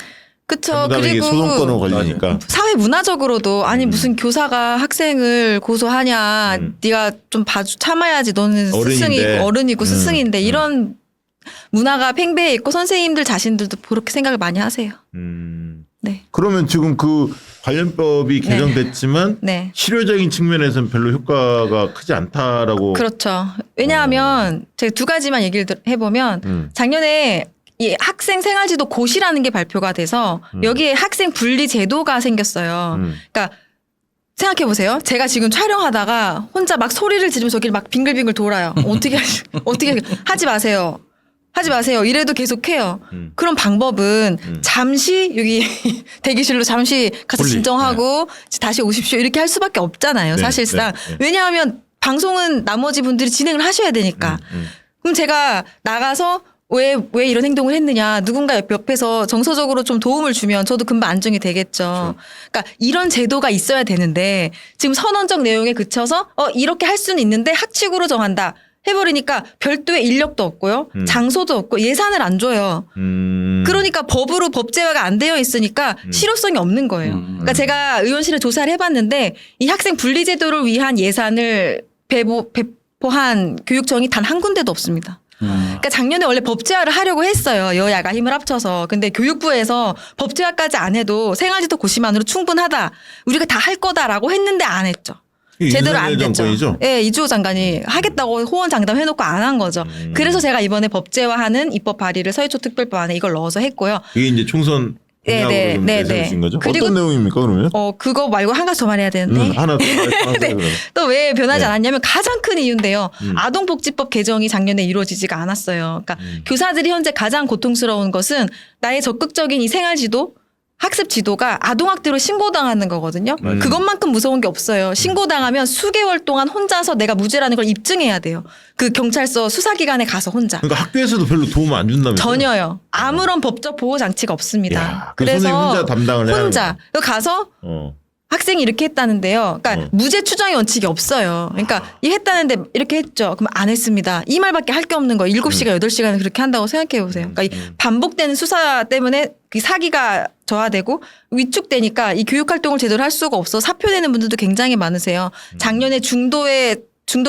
그쵸. 잘못하면 이게 그리고 소송권으로 걸리니까. 사회 문화적으로도 아니 무슨 교사가 학생을 고소하냐, 네가 좀 참아야지. 너는 어른인데. 어른이고 스승인데 이런 문화가 팽배해 있고 선생님들 자신들도 그렇게 생각을 많이 하세요. 네. 그러면 지금 그 관련법이 개정됐지만 네. 실효적인 측면에서는 별로 효과가 크지 않다라고. 그렇죠. 왜냐하면 제가 두 가지만 얘기를 해보면 작년에 이 학생 생활지도 고시라는 게 발표가 돼서 여기에 학생 분리 제도가 생겼어요. 그러니까 생각해 보세요. 제가 지금 촬영하다가 혼자 막 소리를 지르면서 여기를 막 빙글빙글 돌아요. 어떻게 하지 마세요. 하지 마세요. 이래도 계속해요. 그런 방법은 잠시 여기 대기실로 잠시 가서 분리. 진정하고 다시 오십시오. 이렇게 할 수밖에 없잖아요. 네, 사실상. 네. 왜냐하면 방송은 나머지 분들이 진행을 하셔야 되니까. 그럼 제가 나가서 왜 이런 행동을 했느냐. 누군가 옆에서 정서적으로 좀 도움을 주면 저도 금방 안정이 되겠죠. 그러니까 이런 제도가 있어야 되는데 지금 선언적 내용에 그쳐서 이렇게 할 수는 있는데 학칙으로 정한다. 해버리니까 별도의 인력도 없고요. 장소도 없고 예산을 안 줘요. 그러니까 법으로 법제화가 안 되어 있으니까 실효성이 없는 거예요. 그러니까 제가 의원실에 조사를 해봤는데 이 학생 분리제도를 위한 예산을 배포한 교육청이 단 한 군데도 없습니다. 그러니까 작년에 원래 법제화를 하려고 했어요. 여야가 힘을 합쳐서. 근데 교육부에서 법제화까지 안 해도 생활지도 고시만으로 충분하다. 우리가 다 할 거다라고 했는데 안 했죠. 제대로 안 됐죠. 정권이죠? 예, 이주호 장관이 하겠다고 호언장담 해놓고 안 한 거죠. 그래서 제가 이번에 법제화하는 입법 발의를 서해초 특별법안에 이걸 넣어서 했고요. 이게 이제 총선 공약으로 좀 내세우신 거죠? 그리고 어떤 내용입니까 그러면? 그거 말고 한 가지 더 말해야 되는데. 하나 더 말씀하세요. 그러면. 또 왜 변하지 네. 않았냐면 가장 큰 이유인데요. 아동복지법 개정이 작년에 이루어지지가 않았어요. 그러니까 교사들이 현재 가장 고통스러운 것은 나의 적극적인 이 생활지도 학습 지도가 아동학대로 신고당하는 거거든요. 그것만큼 무서운 게 없어요. 신고당하면 수개월 동안 혼자서 내가 무죄라는 걸 입증해야 돼요. 그 경찰서 수사기관에 가서 혼자. 그러니까 학교에서도 별로 도움 안 준다면서요? 전혀요. 아무런 법적 보호 장치가 없습니다. 야, 그 선생님 혼자 담당을 해야 혼자 가서 학생이 이렇게 했다는데요. 그러니까 무죄 추정의 원칙이 없어요. 그러니까 이 했다는데 이렇게 했죠. 그럼 안 했습니다. 이 말밖에 할 게 없는 거예요. 7시간, 8시간을 그렇게 한다고 생각해 보세요. 그러니까 이 반복되는 수사 때문에 그 사기가 저하되고 위축되니까 이 교육 활동을 제대로 할 수가 없어 사표 내는 분들도 굉장히 많으세요. 작년에 중도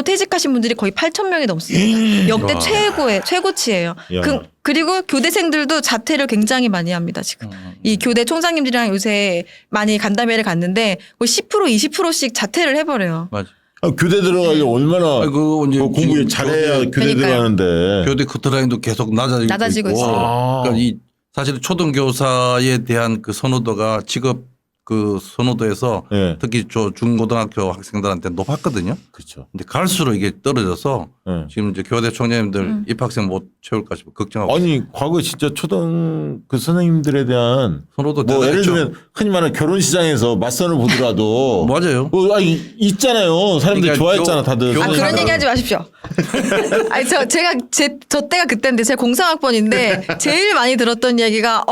퇴직하신 분들이 거의 8,000명이 넘습니다. 역대 최고치예요. 그리고 교대생들도 자퇴를 굉장히 많이 합니다. 지금 이 교대 총장님들이랑 요새 많이 간담회를 갔는데 거의 10% 20%씩 자퇴를 해버려요. 맞아. 교대 들어가려고 얼마나 그거 이제 공부 잘해야 교대 그러니까요. 들어가는데. 교대 커트라인도 계속 낮아지고 있고. 있어요. 그러니까 이 사실 초등교사에 대한 그 선호도가 직업 그 선호도에서 네. 특히 중고등학교 학생들한테 높았거든요. 그렇죠. 근데 갈수록 이게 떨어져서 네. 지금 이제 교대 총장님들 입학생 못 채울까 싶어 걱정하고 아니 과거 진짜 초등 그 선생님들에 대한 선호도 뭐 예를 대단했죠. 들면 흔히 말하는 결혼 시장에서 맞선을 보더라도 맞아요. 있잖아요. 사람들이 그러니까 좋아했잖아 다들. 교원 그런 사람. 얘기 하지 마십시오. 아니 저 때가 그때인데 제가 공상학번인데 제일 많이 들었던 얘기가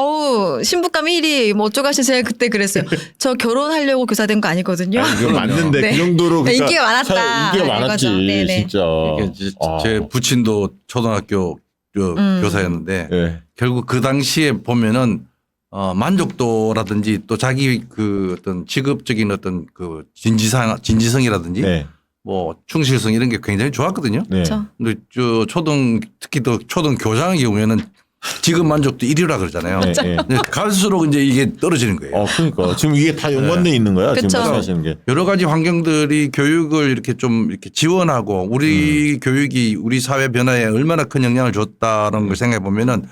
신부감 1위 뭐 어쩌고 하셔서 제가 그때 그랬어요. 저 결혼하려고 교사 된 거 아니거든요. 그거 맞는데 네. 그 정도로 그러니까 인기가 많았다. 인기가 많았지 이거죠. 네네. 진짜. 이게 이제 제 부친도 초등학교 교사였는데 네. 결국 그 당시에 보면은 만족도라든지 또 자기 그 어떤 직업적인 어떤 그 진지성이라든지 네. 뭐 충실성 이런 게 굉장히 좋았거든요. 네. 그렇죠. 근데 특히 더 초등 교장의 경우에는 직업 만족도 1위라 그러잖아요. 네, 네. 근데 갈수록 이제 이게 떨어지는 거예요. 그러니까 지금 이게 다 연관돼 있는 거야. 그쵸. 지금 말씀하시는 게. 여러 가지 환경들이 교육을 이렇게 좀 이렇게 지원하고 우리 교육이 우리 사회 변화에 얼마나 큰 영향을 줬다는 걸 생각해 보면은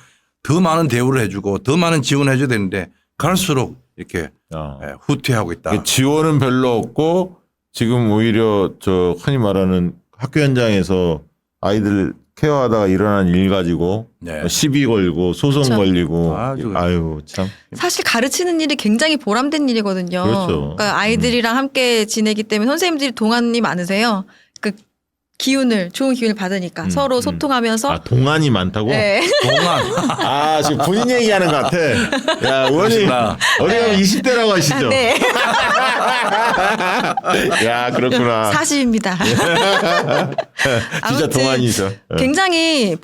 더 많은 대우를 해주고 더 많은 지원을 해줘야 되는데 갈수록 이렇게 후퇴하고 있다. 지원은 별로 없고 지금 오히려 저 흔히 말하는 학교 현장에서 아이들 케어하다가 일어난 일 가지고 네. 시비 걸고 소송 그렇죠. 걸리고 아주 아유 참. 사실 가르치는 일이 굉장히 보람된 일이거든요. 그렇죠. 그러니까 아이들이랑 함께 지내기 때문에 선생님들이 동안이 많으세요. 그 좋은 기운을 받으니까 서로 소통하면서 동안이 많다고? 네. 동안 지금 본인 얘기하는 것 같아. 야, 의원님, 어디 가면 20대라고 하시죠? 네. 야, 그렇구나. 40입니다. 진짜 동안이죠. 굉장히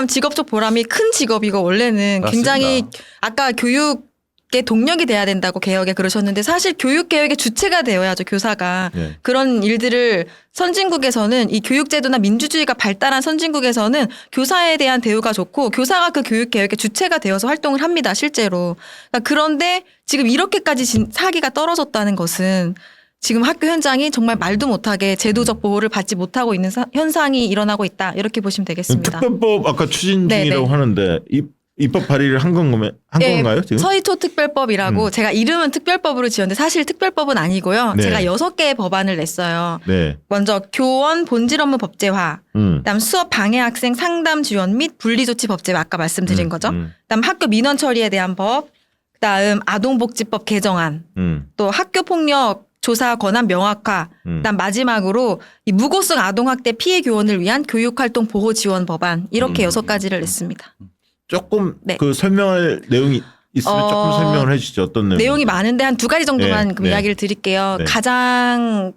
직업적 보람이 큰 직업이고 원래는 맞습니다. 굉장히 아까 교육 동력이 돼야 된다고 개혁에 그러셨는데 사실 교육 개혁의 주체가 되어야죠 교사가. 네. 그런 일들을 선진국에서는 이 교육제도나 민주주의가 발달한 선진국에서는 교사에 대한 대우가 좋고 교사가 그 교육 개혁의 주체가 되어서 활동을 합니다 실제로. 그러니까 그런데 지금 이렇게까지 사기가 떨어졌다는 것은 지금 학교 현장이 정말 말도 못하게 제도적 보호를 받지 못하고 있는 현상이 일어나고 있다 이렇게 보시면 되겠습니다. 특별법 아까 추진 중이라고 네네. 하는데 입법 발의를 한 건가요 지금? 서희초 특별법이라고 제가 이름은 특별법으로 지었는데 사실 특별법은 아니고요. 네. 제가 6개의 법안을 냈어요. 네. 먼저 교원 본질 업무 법제화, 그다음 수업 방해 학생 상담 지원 및 분리 조치 법제화 아까 말씀드린 거죠. 그다음 학교 민원 처리에 대한 법, 그다음 아동복지법 개정안, 또 학교 폭력 조사 권한 명확화, 그다음 마지막으로 이 무고성 아동학대 피해 교원을 위한 교육활동 보호 지원 법안 이렇게 6가지를 냈습니다. 조금 네. 그 설명할 내용이 있으면 조금 설명을 해주시죠. 어떤 내용이 많은데 한 2가지 정도만 네, 그럼 네. 이야기를 드릴게요. 네. 가장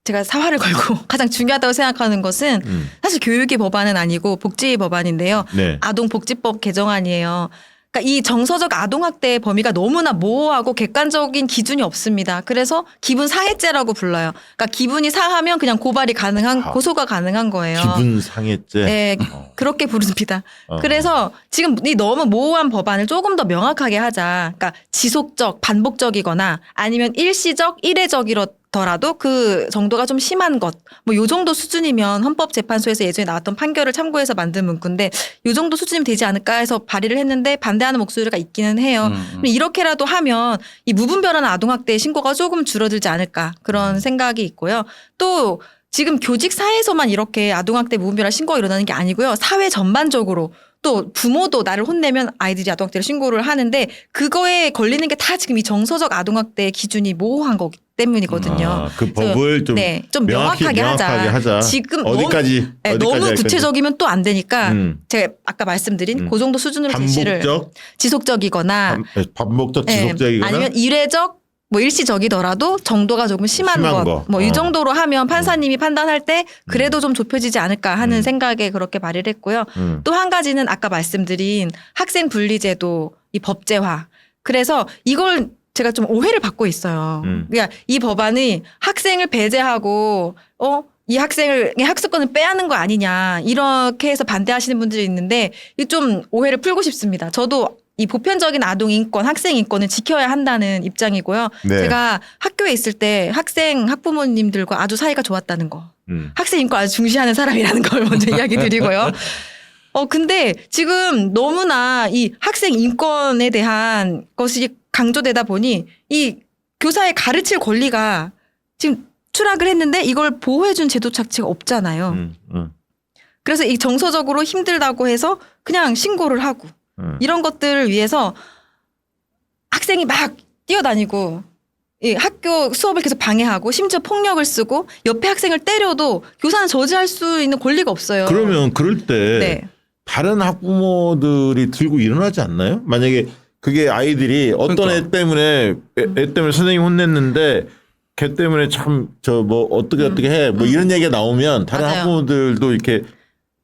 제가 사활을 걸고 가장 중요하다고 생각하는 것은 사실 교육의 법안은 아니고 복지의 법안인데요. 네. 아동복지법 개정안이에요. 그러니까 이 정서적 아동학대의 범위가 너무나 모호하고 객관적인 기준이 없습니다. 그래서 기분 상해죄라고 불러요. 그러니까 기분이 상하면 그냥 고발이 가능한 고소가 가능한 거예요. 기분 상해죄. 네, 그렇게 부릅니다. 어. 그래서 지금 이 너무 모호한 법안을 조금 더 명확하게 하자. 그러니까 지속적, 반복적이거나 아니면 일시적, 일회적이더라도 그 정도가 좀 심한 것. 뭐 요 정도 수준이면 헌법재판소에서 예전에 나왔던 판결을 참고해서 만든 문구인데 요 정도 수준이면 되지 않을까 해서 발의를 했는데 반대하는 목소리가 있기는 해요. 이렇게라도 하면 이 무분별한 아동학대 신고가 조금 줄어들지 않을까 그런 생각이 있고요. 또 지금 교직 사회에서만 이렇게 아동학대 무분별한 신고가 일어나는 게 아니고요. 사회 전반적으로 또 부모도 나를 혼내면 아이들이 아동학대를 신고를 하는데 그거에 걸리는 게 다 지금 이 정서적 아동학대 기준이 모호한 거기 때문이거든요. 그 법을 좀, 좀 명확하게 하자. 지금 어디까지 너무 할까지? 구체적이면 또 안 되니까 제가 아까 말씀드린 그 정도 수준으로 제시를 반복적, 지속적이거나 반복적 네, 지속적이거나 아니면 일회적 뭐 일시적이더라도 정도가 조금 심한 것. 뭐 이 정도로 하면 판사님이 판단할 때 그래도 좀 좁혀지지 않을까 하는 생각에 그렇게 발의를 했고요. 또 한 가지는 아까 말씀드린 학생 분리제도 이 법제화. 그래서 이걸 제가 좀 오해를 받고 있어요. 그러니까 이 법안이 학생을 배제하고 이 학생의 학습권을 빼앗는 거 아니냐 이렇게 해서 반대하시는 분들이 있는데 좀 오해를 풀고 싶습니다. 저도 이 보편적인 아동 인권, 학생 인권을 지켜야 한다는 입장이고요. 네. 제가 학교에 있을 때 학부모님들과 아주 사이가 좋았다는 거. 학생 인권 아주 중시하는 사람이라는 걸 먼저 이야기 드리고요. 근데 지금 너무나 이 학생 인권에 대한 것이 강조되다 보니 이 교사의 가르칠 권리가 지금 추락을 했는데 이걸 보호해준 제도 자체가 없잖아요. 그래서 이 정서적으로 힘들다고 해서 그냥 신고를 하고 이런 것들을 위해서 학생이 막 뛰어다니고 이 학교 수업을 계속 방해하고 심지어 폭력을 쓰고 옆에 학생을 때려도 교사는 저지할 수 있는 권리가 없어요. 그러면 그럴 때 네. 다른 학부모들이 들고 일어나지 않나요? 만약에 그게 아이들이 어떤 애 때문에 선생님 혼냈는데 걔 때문에 참 저 뭐 어떻게 해 뭐 이런 얘기가 나오면 다른 맞아요. 학부모들도 이렇게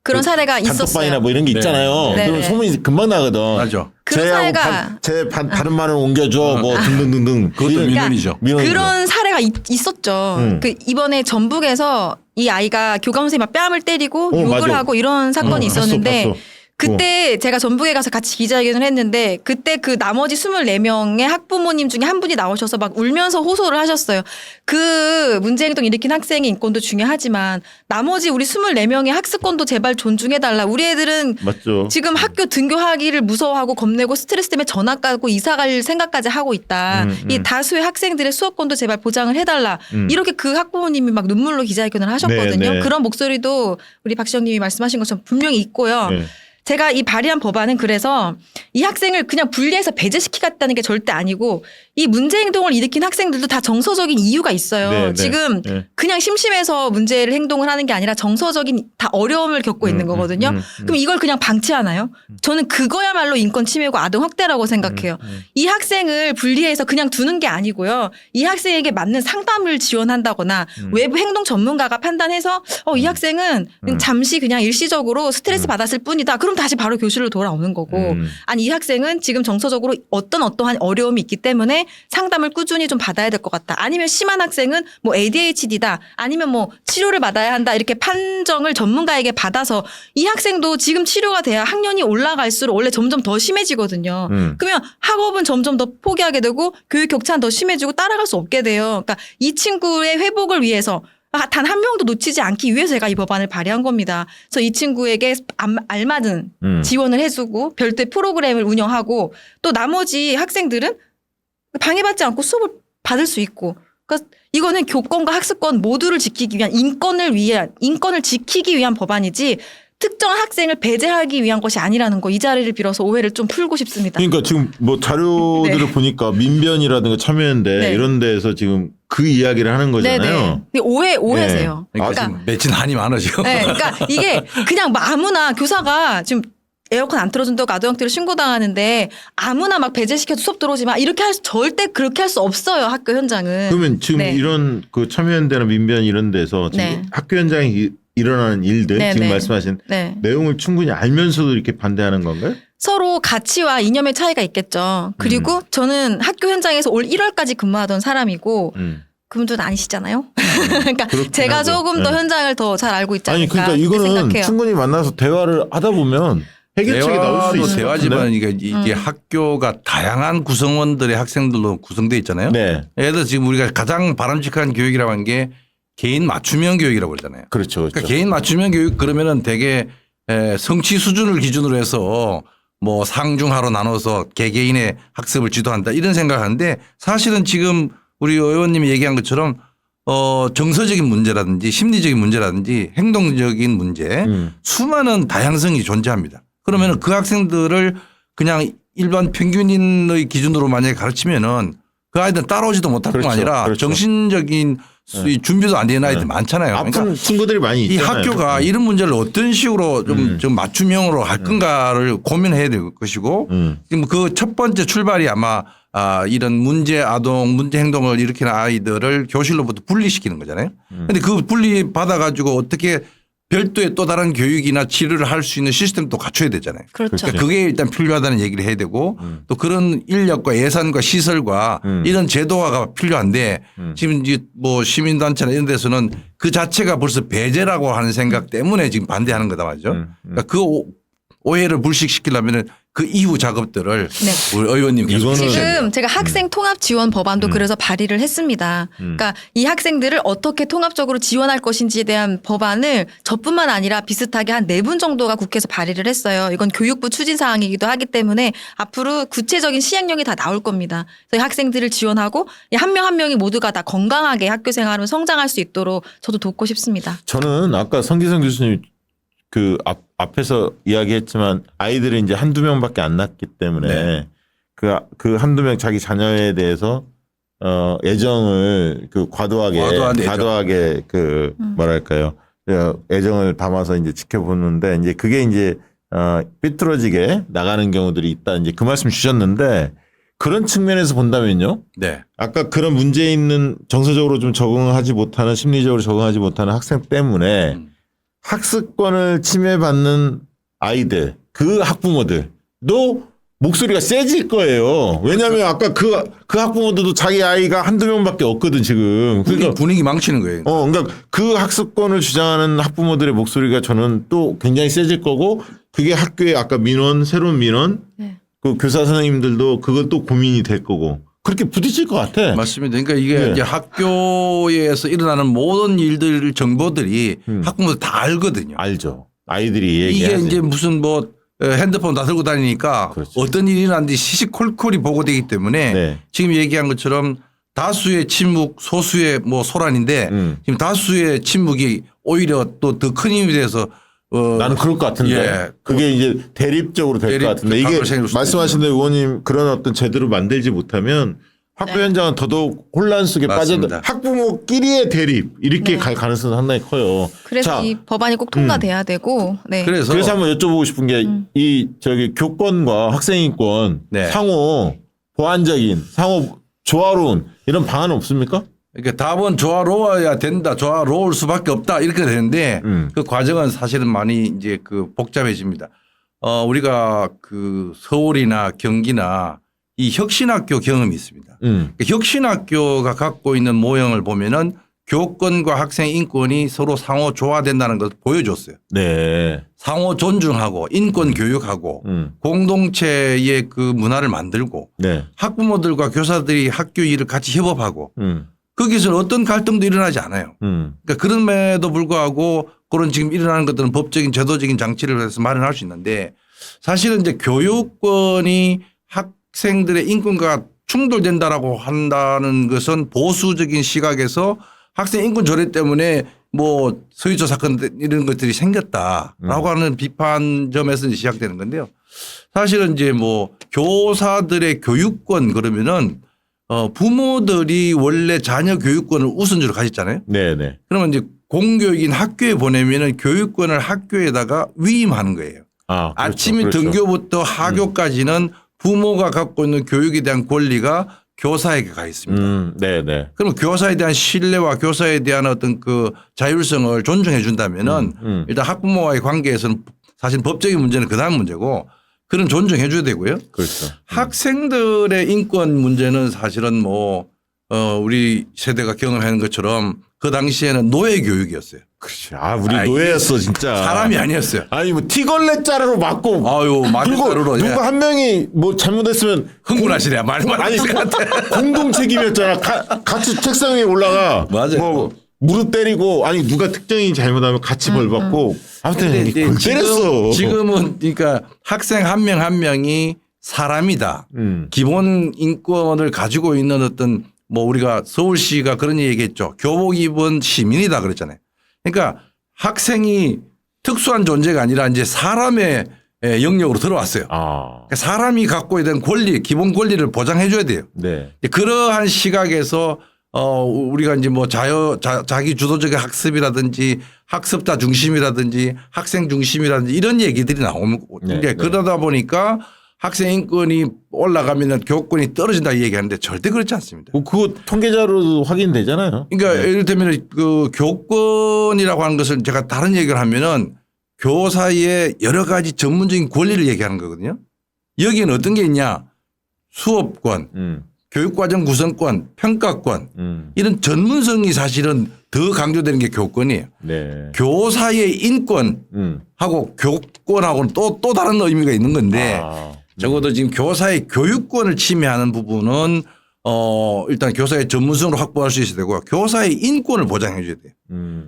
그런 사례가 단톡방이나 있었어요. 뭐 이런 게 있잖아요. 네. 그럼 네. 소문이 금방 나거든. 맞아. 그런 사례가 제 다른 말을 옮겨줘 뭐 등등등등. 그것도 이런- 민원이죠. 민원이죠. 그런 사례가 있었죠. 그 이번에 전북에서 이 아이가 교감 선생님 막 뺨을 때리고 욕을 맞아. 하고 이런 사건이 있었는데 봤어. 그때 제가 전북에 가서 같이 기자회견을 했는데 그때 그 나머지 24명의 학부모님 중에 한 분이 나오셔서 막 울면서 호소를 하셨어요. 그 문제행동 일으킨 학생의 인권도 중요하지만 나머지 우리 24명의 학습권도 제발 존중해달라. 우리 애들은 맞죠. 지금 학교 등교하기를 무서워하고 겁내고 스트레스 때문에 전학 가고 이사 갈 생각까지 하고 있다. 이 다수의 학생들의 수업권도 제발 보장을 해달라. 이렇게 그 학부모님이 막 눈물로 기자회견을 하셨거든요. 네. 그런 목소리도 우리 박시영님이 말씀하신 것처럼 분명히 있고요. 네. 제가 이 발의한 법안은 그래서 이 학생을 그냥 분리해서 배제시키겠다는 게 절대 아니고 이 문제 행동을 일으킨 학생들도 다 정서적인 이유가 있어요. 네, 네. 지금 네. 그냥 심심해서 문제를 행동을 하는 게 아니라 정서적인 다 어려움을 겪고 있는 거거든요. 그럼 이걸 그냥 방치하나요? 저는 그거야말로 인권 침해고 아동 학대라고 생각해요. 이 학생을 분리해서 그냥 두는 게 아니고요. 이 학생에게 맞는 상담을 지원한다거나 외부 행동 전문가가 판단해서 이 학생은 잠시 그냥 일시적으로 스트레스 받았을 뿐이다. 그럼 그럼 다시 바로 교실로 돌아오는 거고 아니 이 학생은 지금 정서적으로 어떠한 어려움이 있기 때문에 상담을 꾸준히 좀 받아야 될 것 같다. 아니면 심한 학생은 뭐 ADHD다. 아니면 뭐 치료를 받아야 한다. 이렇게 판정을 전문가에게 받아서 이 학생도 지금 치료가 돼야 학년이 올라갈수록 원래 점점 더 심해지거든요. 그러면 학업은 점점 더 포기하게 되고 교육 격차는 더 심해지고 따라갈 수 없게 돼요. 그러니까 이 친구의 회복을 위해서 단 한 명도 놓치지 않기 위해서 제가 이 법안을 발의한 겁니다. 그래서 이 친구에게 알맞은 지원을 해주고 별도의 프로그램을 운영하고 또 나머지 학생들은 방해받지 않고 수업을 받을 수 있고 그러니까 이거는 교권과 학습권 모두를 지키기 위한 인권을 지키기 위한 법안이지 특정한 학생을 배제하기 위한 것이 아니라는 거 이 자리를 빌어서 오해를 좀 풀고 싶습니다. 그러니까 지금 뭐 자료들을 네. 보니까 민변이라든가 참여연대 네. 이런 데에서 지금 그 이야기를 하는 거잖아요. 네네. 오해세요. 그러니까 지금 맺힌 한이 많아지고. 네, 그러니까 이게 그냥 뭐 아무나 교사가 지금 에어컨 안 틀어준다고 아동학대로 신고당하는데 아무나 막 배제시켜서 수업 들어오지 마 이렇게 절대 그렇게 할 수 없어요 학교 현장은. 그러면 지금 네. 이런 그 참여연대나 민변 이런 데서 지금 네. 학교 현장에 일어나는 일들 네, 지금 네. 말씀하신 네. 내용을 충분히 알면서도 이렇게 반대하는 건가요? 서로 가치와 이념의 차이가 있겠죠. 그리고 저는 학교 현장에서 올 1월까지 근무하던 사람이고 그분들은 아니시잖아요. 그러니까 그렇긴 제가 하죠. 조금 더 네. 현장을 더 잘 알고 있지 아니 않을까 그러니까 이거는 생각해요. 충분히 만나서 대화를 하다 보면 해결책이 나올 수 있어요. 대화지만 이게 학교가 다양한 구성원들의 학생들로 구성되어 있잖아요. 네. 예를 들어 지금 우리가 가장 바람직한 교육이라고 하는 게 개인 맞춤형 교육이라고 그러잖아요. 그렇죠. 그렇죠. 그러니까 개인 맞춤형 교육 그러면은 되게 성취 수준을 기준으로 해서 뭐 상중하로 나눠서 개개인의 학습을 지도한다 이런 생각하는데 사실은 지금 우리 의원님이 얘기한 것처럼 정서적인 문제라든지 심리적인 문제라든지 행동적인 문제 수많은 다양성이 존재합니다. 그러면은 그 학생들을 그냥 일반 평균인의 기준으로 만약에 가르치면은 그 아이들은 따라오지도 못할 뿐 그렇죠. 아니라 그렇죠. 정신적인 준비도 안 되는 아이들 많잖아요. 아픈 그러니까 친구들이 많이 이 있잖아요. 학교가 이런 문제를 어떤 식으로 좀 맞춤형으로 할 건가를 고민해야 될 것이고 지금 그 첫 번째 출발이 아마 이런 문제 아동 문제 행동을 일으키는 아이들을 교실로부터 분리시키는 거잖아요. 그런데 그 분리 받아 가지고 어떻게 별도의 또 다른 교육이나 치료를 할 수 있는 시스템도 갖춰야 되잖아요. 그렇죠. 그러니까 그게 일단 필요하다는 얘기를 해야 되고 또 그런 인력과 예산과 시설과 이런 제도화가 필요한데 지금 이제 뭐 시민단체나 이런 데서는 그 자체가 벌써 배제라고 하는 생각 때문에 지금 반대하는 거다 말이죠. 그러니까 그 오해를 불식시키려면 그 이후 작업들을 네. 우리 의원님 계속 이거는 지금 제가 학생 통합 지원 법안도 그래서 발의를 했습니다. 그러니까 이 학생들을 어떻게 통합적으로 지원할 것인지에 대한 법안을 저뿐만 아니라 비슷하게 한 4분 정도가 국회에서 발의를 했어요. 이건 교육부 추진 사항이기도 하기 때문에 앞으로 구체적인 시행령이 다 나올 겁니다. 그래서 이 학생들을 지원하고 한 명 한 명이 모두가 다 건강하게 학교 생활을 성장할 수 있도록 저도 돕고 싶습니다. 저는 아까 성기성 교수님 그 앞에서 이야기했지만 아이들이 이제 한두 명밖에 안 낳기 때문에 네. 그 한두 명 자기 자녀에 대해서 애정을 그 과도하게 그 뭐랄까요 애정을 담아서 이제 지켜보는데 이제 그게 이제 삐뚤어지게 나가는 경우들이 있다 이제 그 말씀 주셨는데 그런 측면에서 본다면요. 네. 아까 그런 문제 있는 정서적으로 좀 적응하지 못하는 심리적으로 적응하지 못하는 학생 때문에 학습권을 침해받는 아이들, 그 학부모들도 목소리가 세질 거예요. 왜냐하면 아까 그 학부모들도 자기 아이가 한두 명밖에 없거든 지금. 그러니까 분위기 망치는 거예요. 그러니까 그 학습권을 주장하는 학부모들의 목소리가 저는 또 굉장히 세질 거고 그게 학교의 아까 새로운 민원, 네. 그 교사 선생님들도 그것도 고민이 될 거고. 그렇게 부딪힐 것 같아. 맞습니다. 그러니까 이게 네. 이제 학교에서 일어나는 모든 일들 정보들이 학부모들 다 알거든요. 알죠. 아이들이 이게 얘기하지. 이제 무슨 뭐 핸드폰 다 들고 다니니까 그렇죠. 어떤 일이 났는지 시시콜콜이 보고되기 때문에 네. 지금 얘기한 것처럼 다수의 침묵 소수의 뭐 소란인데 지금 다수의 침묵이 오히려 또 더 큰 힘이 돼서 나는 그럴 것 같은데. 예. 그게 이제 대립적으로 될 것 같은데. 이게 말씀하신 대로 의원님 그런 어떤 제도를 만들지 못하면 학교 현장은 더더욱 혼란 속에 맞습니다. 빠져 학부모끼리의 대립 이렇게 갈 가능성이 상당히 커요. 그래서 자, 이 법안이 꼭 통과돼야 되고. 네. 그래서 한번 여쭤보고 싶은 게 이 교권과 학생인권 네. 상호 보완적인 상호 조화로운 이런 방안은 없습니까? 그러니까 답은 조화로워야 된다. 조화로울 수밖에 없다. 이렇게 되는데 그 과정은 사실은 많이 이제 그 복잡해집니다. 우리가 그 서울이나 경기나 이 혁신학교 경험이 있습니다. 혁신학교가 갖고 있는 모형을 보면은 교권과 학생 인권이 서로 상호 조화된다는 것을 보여줬어요. 네. 상호 존중하고 인권 교육하고 공동체의 그 문화를 만들고 네. 학부모들과 교사들이 학교 일을 같이 협업하고 거기서 어떤 갈등도 일어나지 않아요. 그러니까 그럼에도 불구하고 그런 지금 일어나는 것들은 법적인 제도적인 장치를 해서 마련할 수 있는데 사실은 이제 교육권이 학생들의 인권과 충돌된다라고 한다는 것은 보수적인 시각에서 학생 인권 조례 때문에 뭐 서희조 사건 이런 것들이 생겼다라고 하는 비판점에서 시작되는 건데요. 사실은 이제 뭐 교사들의 교육권 그러면은 부모들이 원래 자녀 교육권을 우선적으로 가졌잖아요. 네네. 그러면 이제 공교육인 학교에 보내면은 교육권을 학교에다가 위임하는 거예요. 그렇죠. 아침 그렇죠. 등교부터 하교까지는 부모가 갖고 있는 교육에 대한 권리가 교사에게 가 있습니다. 네네. 그럼 교사에 대한 신뢰와 교사에 대한 어떤 그 자율성을 존중해 준다면은 일단 학부모와의 관계에서는 사실 법적인 문제는 그 다음 문제고 그런 존중해 줘야 되고요. 그렇죠. 학생들의 인권 문제는 사실은 뭐 우리 세대가 경험하는 것처럼 그 당시에는 노예 교육이었어요. 그렇지. 우리 노예였어 진짜. 사람이 아니었어요. 아니 뭐 티걸레 자루로 맞고. 아유 마대자루로 누가 한 명이 뭐 잘못했으면 흥분하시네. 말만 아니 하실 것 같아. 공동 책임이었잖아. 같이 책상 위에 올라가. 맞아요. 뭐 무릎 때리고 아니 누가 특정인이 잘못하면 같이 벌 받고. 아무튼 골 때렸어. 지금은 그러니까 학생 한 명 한 명이 사람이다. 기본 인권을 가지고 있는 어떤 뭐 우리가 서울시가 그런 얘기했죠. 교복 입은 시민이다 그랬잖아요. 그러니까 학생이 특수한 존재가 아니라 이제 사람의 영역으로 들어왔어요. 그러니까 사람이 갖고 있는 권리, 기본 권리를 보장해 줘야 돼요. 네. 그러한 시각에서 우리가 이제 뭐 자기 주도적인 학습이라든지 학습자 중심이라든지 학생 중심이라든지 이런 얘기들이 나오는 네, 게 그러다 보니까 학생 인권이 올라가면 교권이 떨어진다 얘기하는데 절대 그렇지 않습니다. 그거 통계자료도 확인되잖아요. 그러니까 네. 예를 들면 그 교권이라고 하는 것을 제가 다른 얘기를 하면은 교사의 여러 가지 전문적인 권리를 얘기하는 거거든요. 여기는 어떤 게 있냐? 수업권, 교육과정 구성권, 평가권 이런 전문성이 사실은 더 강조되는 게 교권이에요. 네. 교사의 인권하고 교권하고는 또 다른 의미가 있는 건데 적어도 지금 교사의 교육권을 침해하는 부분은 일단 교사의 전문성으로 확보할 수 있어야 되고 교사의 인권을 보장해 줘야 돼요.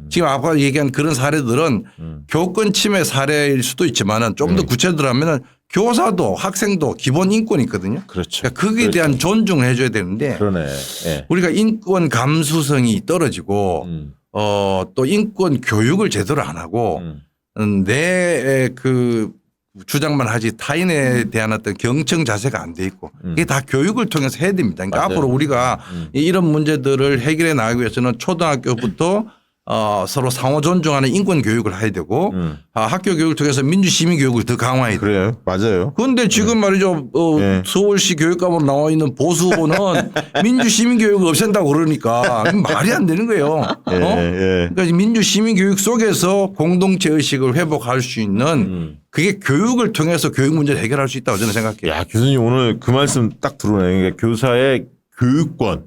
지금 아까 얘기한 그런 사례들은 교권 침해 사례일 수도 있지만은 좀 더 구체적으로 하면은 교사도 학생도 기본 인권이 있거든요. 그렇죠. 그러니까 거기에 대한 존중을 해줘야 되는데 그러네. 네. 우리가 인권 감수성이 떨어지고 또 인권 교육을 제대로 안 하고 내 그 주장만 하지 타인에 대한 어떤 경청 자세가 안 돼 있고 이게 다 교육을 통해서 해야 됩니다. 그러니까 맞아요. 앞으로 우리가 이런 문제들을 해결해 나가기 위해서는 초등학교부터 서로 상호 존중하는 인권 교육을 해야 되고 학교 교육을 통해서 민주 시민 교육을 더 강화해야 돼요. 그래요. 맞아요. 그런데 지금 말이죠. 네. 서울시 교육감으로 나와 있는 보수 후보는 민주 시민 교육을 없앤다고 그러니까 말이 안 되는 거예요. 그러니까 민주 시민 교육 속에서 공동체 의식을 회복할 수 있는 그게 교육을 통해서 교육 문제를 해결할 수 있다고 저는 생각해요. 야, 교수님 오늘 그 말씀 딱 들어오네요. 그러니까 교사의 교육권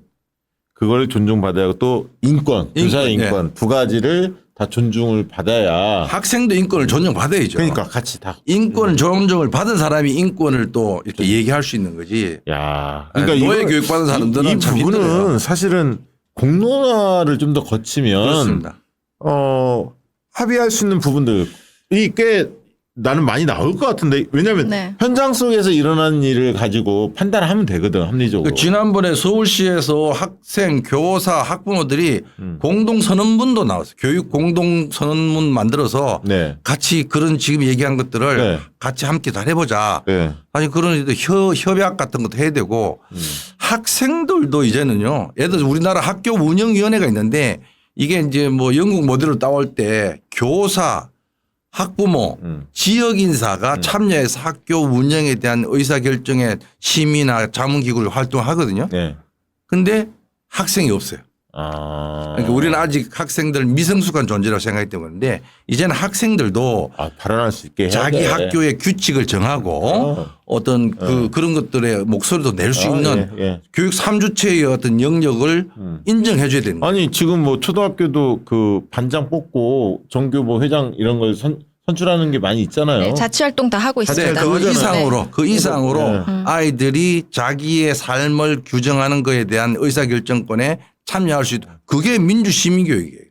그걸 존중받아야 하고 또 인권, 교사의 인권 두 가지를 다 존중을 받아야 학생도 인권을 존중받아야죠. 그러니까 같이 다 인권 존중을 받은 사람이 인권을 또 이렇게 얘기할 수 있는 거지. 야, 그러니까 노예 교육 받은 사람들은 이 참 부분은 힘들어요. 사실은 공론화를 좀 더 거치면 그렇습니다. 합의할 수 있는 부분들이 꽤 나는 많이 나올 것 같은데 왜냐하면 네. 현장 속에서 일어난 일을 가지고 판단하면 되거든 합리적으로. 지난번에 서울시에서 학생, 교사, 학부모들이 공동선언문도 나왔어요. 교육 공동선언문 만들어서 네. 같이 그런 지금 얘기한 것들을 네. 같이 함께 다 해보자. 네. 아니 그런 협약 같은 것도 해야 되고 학생들도 이제는요. 예를 들어 우리나라 학교 운영위원회가 있는데 이게 이제 뭐 영국 모델로 따올 때 교사 학부모, 지역인사가 참여해서 학교 운영에 대한 의사결정에 심의나 자문기구를 활동하거든요. 네. 근데 학생이 없어요. 그러니까 우리는 아직 학생들 미성숙한 존재라고 생각하기 때문인데 이제는 학생들도 발언할 수 있게 해야 자기 돼. 학교의 규칙을 정하고 어떤 그런 것들의 목소리도 낼 수 있는 예. 교육 3주체의 어떤 영역을 인정해 줘야 되는 거예요. 아니 지금 뭐 초등학교도 그 반장 뽑고 정교 뭐 회장 이런 걸 선출하는 게 많이 있잖아요. 네, 자치활동 다 하고 네, 있습니다. 그 그거잖아요. 이상으로 그 이상으로 네. 아이들이 자기의 삶을 규정하는 거에 대한 의사결정권에 참여할 수 있다. 그게 민주 시민교육이에요.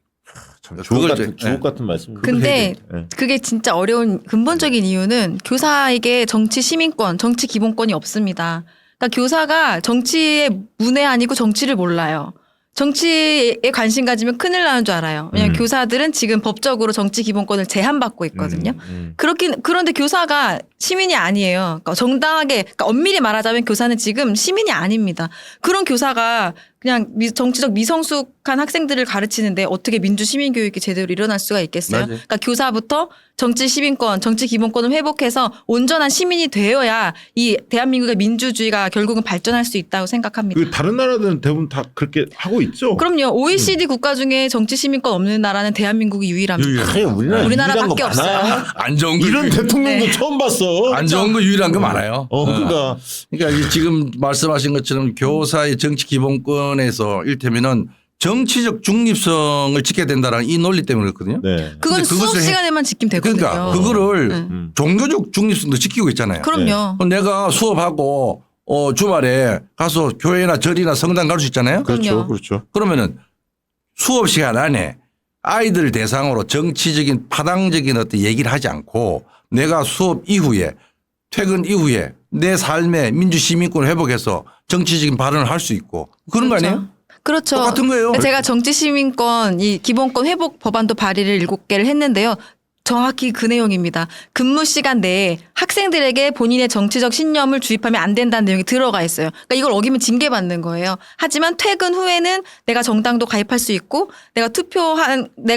주옥 같은 말씀. 근데 그게 진짜 어려운 근본적인 이유는 교사에게 정치 시민권, 정치 기본권이 없습니다. 그러니까 교사가 정치의 문외한이고 정치를 몰라요. 정치에 관심 가지면 큰일 나는 줄 알아요. 왜냐하면 교사들은 지금 법적으로 정치 기본권을 제한받고 있거든요. 그런데 교사가 시민이 아니에요. 그러니까 정당하게, 그러니까 엄밀히 말하자면 교사는 지금 시민이 아닙니다. 그런 교사가 그냥 정치적 미성숙한 학생들을 가르치는데 어떻게 민주 시민 교육이 제대로 일어날 수가 있겠어요? 맞아요. 그러니까 교사부터 정치 시민권, 정치 기본권을 회복해서 온전한 시민이 되어야 이 대한민국의 민주주의가 결국은 발전할 수 있다고 생각합니다. 그 다른 나라들은 대부분 다 그렇게 하고 있죠. 그럼요. OECD 국가 중에 정치 시민권 없는 나라는 대한민국이 유일합니다. 아니, 우리나라밖에 없어요. 안 좋은 거 이런 대통령도 네. 처음 봤어. 안 좋은 거 유일한 거 많아요. 그러니까 그러니까 지금 말씀하신 것처럼 교사의 정치 기본권에서 일테면은 정치적 중립성을 지켜야 된다라는 이 논리 때문에 그렇거든요. 네. 그건 근데 수업 그것을 시간에만 지키면 되거든요. 그러니까 그거를 종교적 중립성도 지키고 있잖아요. 그럼요. 내가 수업하고 주말에 가서 교회나 절이나 성당 갈 수 있잖아요. 그럼요. 그렇죠. 그러면은 수업 시간 안에 아이들 대상으로 정치적인 파당적인 어떤 얘기를 하지 않고 내가 수업 이후에 퇴근 이후에 내 삶의 민주시민권을 회복해서 정치적인 발언을 할 수 있고 그런 거 아니에요? 그렇죠. 똑같은 거예요. 제가 정치시민권 이 기본권 회복 법안도 발의를 7개를 했는데요. 정확히 그 내용입니다. 근무 시간 내에 학생들에게 본인의 정치적 신념을 주입하면 안 된다는 내용이 들어가 있어요. 그러니까 이걸 어기면 징계받는 거예요. 하지만 퇴근 후에는 내가 정당도 가입할 수 있고 내가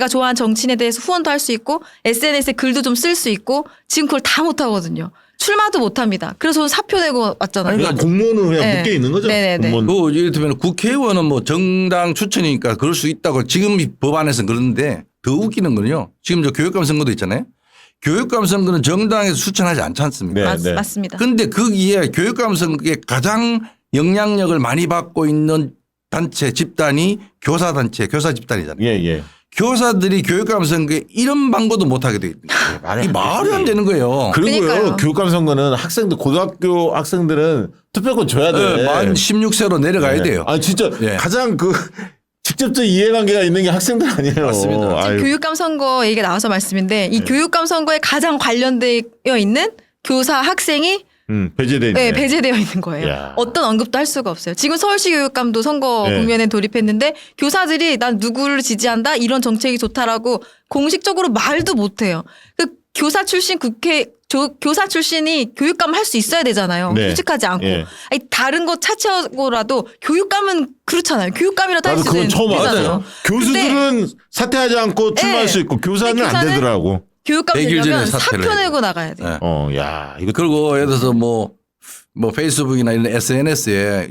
좋아하는 정치인에 대해서 후원도 할 수 있고 SNS에 글도 좀 쓸 수 있고 지금 그걸 다 못하거든요. 출마도 못합니다. 그래서 사표 내고 왔잖아요. 그러니까 공무원은 그냥 네. 묶여 있는 거죠. 네네네. 공무원. 뭐 예를 들면 국회의원은 뭐 정당 추천이니까 그럴 수 있다고 지금 이 법안에서는 그러는데 더 웃기는 거는요. 지금 저 교육감 선거도 있잖아요. 교육감 선거는 정당에서 추천하지 않지 않습니까? 네. 맞습니다. 그런데 거기에 교육감 선거에 가장 영향력을 많이 받고 있는 단체 집단이 교사단체, 교사 집단이잖아요. 예. 교사들이 교육감 선거에 이런 방법도 못하게 돼 있는 거예요. 이 말이 안 되는 거예요. 그리고요 그러니까요. 교육감 선거는 학생들 고등학교 학생들은 투표권 줘야 돼. 네, 만 16세로 내려가야 돼요. 아 진짜 네. 가장 그 직접적 이해관계가 있는 게 학생들 아니에요. 맞습니다. 지금 아유. 교육감 선거 얘기가 나와서 말씀인데 이 교육감 선거에 가장 관련되어 있는 교사 학생이 배제돼 있네. 네, 배제되어 있는 거예요. 야. 어떤 언급도 할 수가 없어요. 지금 서울시 교육감도 선거 네. 국면에 돌입했는데 교사들이 난 누구를 지지한다 이런 정책이 좋다라고 공식적으로 말도 못해요. 그 교사 출신 교사 출신이 교육감 할 수 있어야 되잖아요. 네. 휴직하지 않고. 예. 아니, 다른 거 차치하고라도 교육감은 그렇잖아요. 교육감이라도 할 나도 수 그건 있는 처음 되잖아요. 알았어요. 교수들은 사퇴하지 않고 출마할 네. 수 있고 교사는 근데 안 교사는 되더라고. 교육감 100일 전에 되려면 사퇴를 사표 해야 내고 나가야 돼요. 네. 야 이거 그리고 예를 들어서 뭐 페이스북이나 이런 SNS에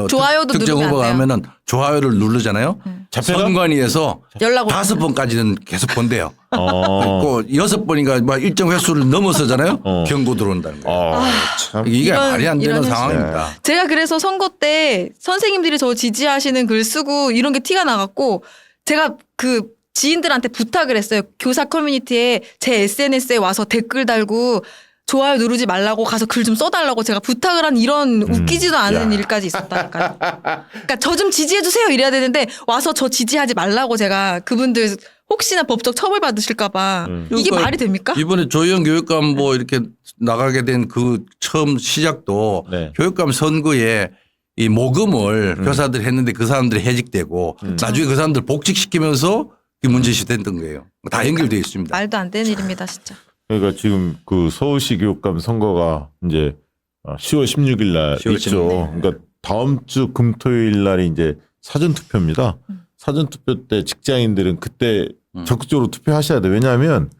좋아요도 특정 누르면 후보가 안 돼요. 하면은 좋아요를 누르잖아요. 잡혀가? 선관위에서 연락 5번까지는 계속 본대요. 어. 그 6번인가 뭐 일정 횟수를 넘어서잖아요. 경고 들어온다는 거예요. 참. 이게 이런- 말이 안 되는 이런 상황입니다. 제가 그래서 선거 때 선생님들이 저 지지하시는 글 쓰고 이런 게 티가 나갖고 제가 그 지인들한테 부탁을 했어요. 교사 커뮤니티에 제 SNS에 와서 댓글 달고 좋아요 누르지 말라고 가서 글 좀 써달라고 제가 부탁을 한 이런 웃기지도 않은 일까지 있었다니까요. 그러니까 저 좀 지지해 주세요 이래야 되는데 와서 저 지지하지 말라고 제가 그분들 혹시나 법적 처벌 받으실까봐 이게 그러니까 말이 됩니까? 이번에 조희영 교육감 뭐 이렇게 나가게 된 그 처음 시작도 네. 교육감 선거에 이 모금을 교사들이 했는데 그 사람들이 해직되고 나중에 그 사람들 복직시키면서 이 문제시 됐던 거예요. 다 연결되어 있습니다. 말도 안 되는 일입니다 진짜. 그러니까 지금 그 서울시 교육감 선거가 이제 10월 16일 날 10월 있죠. 16일. 네. 그러니까 다음 주 금토일 날이 이제 사전 투표입니다. 사전 투표 때 직장인들은 그때 적극적으로 투표하셔야 돼. 왜냐하면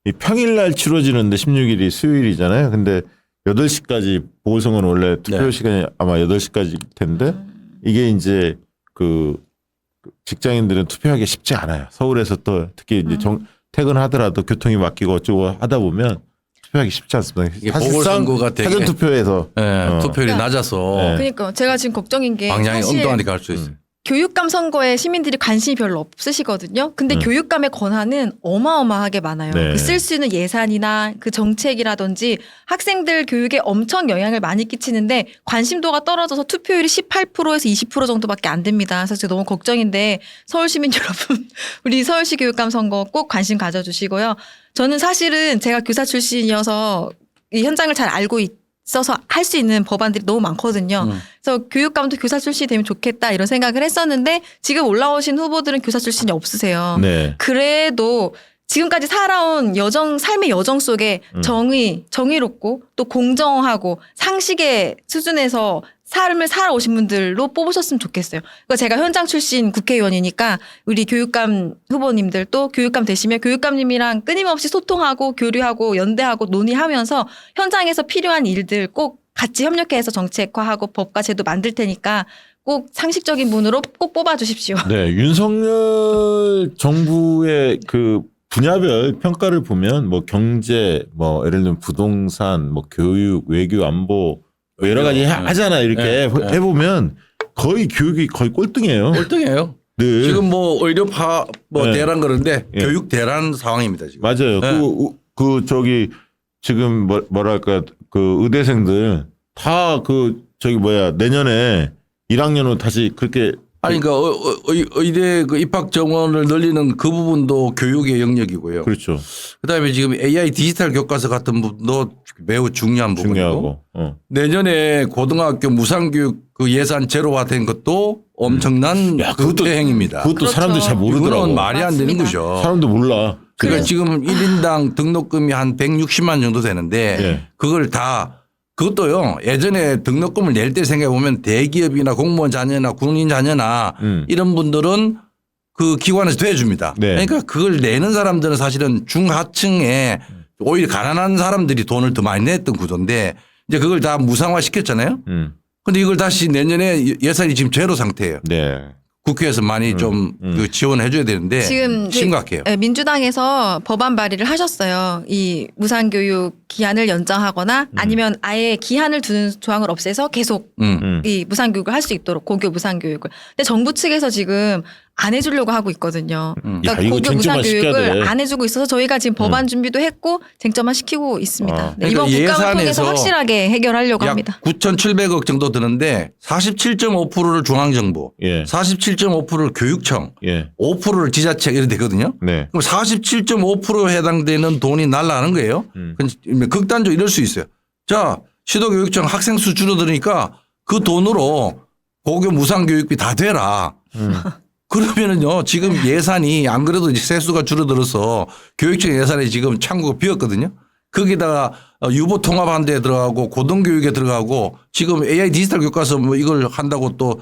이 평일 날 치러지는데 16일이 수요일이잖아요. 근데 8시까지 보궐선거는 원래 투표 네. 시간이 아마 8시까지일 텐데 이게 이제 그 직장인들은 투표하기 쉽지 않아요. 서울에서 또 특히 이제 퇴근하더라도 교통이 막히고 어쩌고 하다 보면 투표하기 쉽지 않습니다. 이게 사실상 보궐선거가 되게 사전 투표에서 투표율이 그러니까 낮아서 네. 그러니까 제가 지금 걱정인 게 방향이 사실 엉뚱하게 갈 수 있어요. 교육감 선거에 시민들이 관심이 별로 없으시거든요. 근데 교육감의 권한은 어마어마하게 많아요. 네. 그 쓸 수 있는 예산이나 그 정책이라든지 학생들 교육에 엄청 영향을 많이 끼치는데 관심도가 떨어져서 투표율이 18%에서 20% 정도밖에 안 됩니다. 그래서 제가 너무 걱정인데 서울 시민 여러분, 우리 서울시 교육감 선거 꼭 관심 가져주시고요. 저는 사실은 제가 교사 출신이어서 이 현장을 잘 알고 있어서 할 수 있는 법안들이 너무 많거든요. 그래서 교육감도 교사 출신이 되면 좋겠다 이런 생각을 했었는데 지금 올라오신 후보들은 교사 출신이 없으세요. 네. 그래도 지금까지 살아온 삶의 여정 속에 정의롭고 또 공정하고 상식의 수준에서 삶을 살아오신 분들로 뽑으셨으면 좋겠어요. 그러니까 제가 현장 출신 국회의원이니까 우리 교육감 후보님들 또 교육감 되시면 교육감님이랑 끊임없이 소통하고 교류하고 연대하고 논의하면서 현장에서 필요한 일들 꼭 같이 협력해서 정책화하고 법과 제도 만들 테니까 꼭 상식적인 분으로 꼭 뽑아주십시오. 네, 윤석열 정부의 그 분야별 평가를 보면 뭐 경제, 뭐 예를 들면 부동산, 뭐 교육, 외교, 안보 뭐 여러 가지 하잖아 이렇게 해보면 거의 교육이 거의 꼴등이에요. 꼴등이에요. 늘. 지금 뭐 의료파 뭐 네. 대란 그런데 예. 교육 대란 상황입니다 지금. 맞아요. 네. 그 저기 지금 뭐랄까 그 의대생들 다 내년에 1학년으로 다시 그렇게 아니 그러니까 의대 그 입학 정원을 늘리는 그 부분도 교육의 영역이고요. 그렇죠. 그다음에 지금 AI 디지털 교과서 같은 부분도 매우 중요한 부분이고 중요하고. 내년에 고등학교 무상교육 그 예산 제로화된 것도 엄청난 그것도 행입니다. 그것도 그렇죠. 사람들이 잘 모르더라고. 이거는 말이 안 되는 맞습니다. 거죠. 사람도 몰라. 그러니까 지금 1인당 등록금이 한 160만 정도 되는데 예. 그걸 다 그것도요. 예전에 등록금을 낼 때 생각해 보면 대기업이나 공무원 자녀나 군인 자녀나 이런 분들은 그 기관에서 대줍니다. 네. 그러니까 그걸 내는 사람들은 사실은 중하층에 오히려 가난한 사람들이 돈을 더 많이 냈던 구조인데 이제 그걸 다 무상화 시켰잖아요. 근데 이걸 다시 내년에 예산이 지금 제로 상태예요. 네. 국회에서 많이 좀 그 지원해 줘야 되는데 지금 심각해요. 민주당에서 법안 발의를 하셨어요. 이 무상교육 기한을 연장하거나 아니면 아예 기한을 두는 조항을 없애서 계속 이 무상교육을 할 수 있도록 고교 무상교육을. 근데 정부 측에서 지금 안 해주려고 하고 있거든요. 그러니까 야, 이거 고교 쟁점화 시켜야 돼. 무상교육을 안 해주고 있어서 저희가 지금 법안 준비도 했고 쟁점화 시키고 있습니다. 네, 그러니까 이번 국감을 통해서 예산에서 확실하게 해결하려고 약 합니다. 9,700억 정도 드는데 47.5%를 중앙정부, 예. 47.5%를 교육청, 예. 5%를 지자체 이렇게 되거든요. 네. 그럼 47.5%에 해당되는 돈이 날라가는 거예요. 극단적으로 이럴 수 있어요. 자, 시도교육청 학생 수 줄어드니까 그 돈으로 고교 무상교육비 다 되라. 그러면은요, 지금 예산이 안 그래도 이제 세수가 줄어들어서 교육청 예산이 지금 창구가 비었거든요. 거기다가 유보 통합한 데 들어가고 고등교육에 들어가고 지금 AI 디지털 교과서 뭐 이걸 한다고 또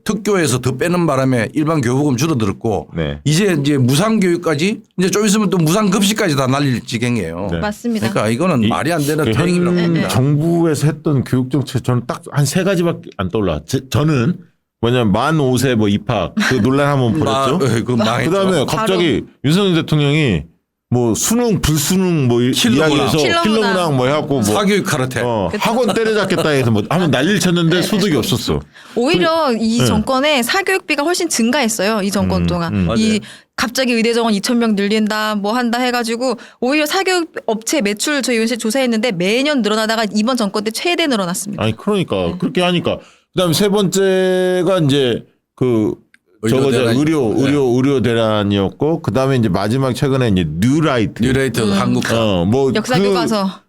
특교에서 더 빼는 바람에 일반 교부금 줄어들었고 네. 이제 무상교육까지 이제 좀 있으면 또 무상급식까지 다 날릴 지경이에요. 네. 맞습니다. 그러니까 이거는 말이 안 되는 현 행위라고 봅니다. 정부에서 했던 교육 정책 저는 딱 한 3가지밖에 안 떠올라. 저는 뭐냐면 만 5세 뭐 입학 그 논란 한번 벌였죠. 그 망했죠. 그다음에 갑자기 윤석열 대통령이 뭐 수능 불수능 뭐 킬러 이야기해서 문항. 킬러 문항 뭐 해갖고 뭐 사교육 카르텔. 학원 때려잡겠다 해서 뭐 하면 난리를 쳤는데 소득이 없었어. 오히려 이 네. 정권에 사교육비가 훨씬 증가했어요. 이 정권 동안. 맞아요. 이 갑자기 의대 정원 2,000명 늘린다 뭐 한다 해가지고 오히려 사교육 업체 매출 저희 요새 조사했는데 매년 늘어나다가 이번 정권 때 최대 늘어났습니다. 아니 그러니까 그렇게 하니까 그다음에 세 번째가 이제 그 의료 대란이었고 그다음에 이제 마지막 최근에 이제 뉴라이트 한국 뭐 역사 교과서.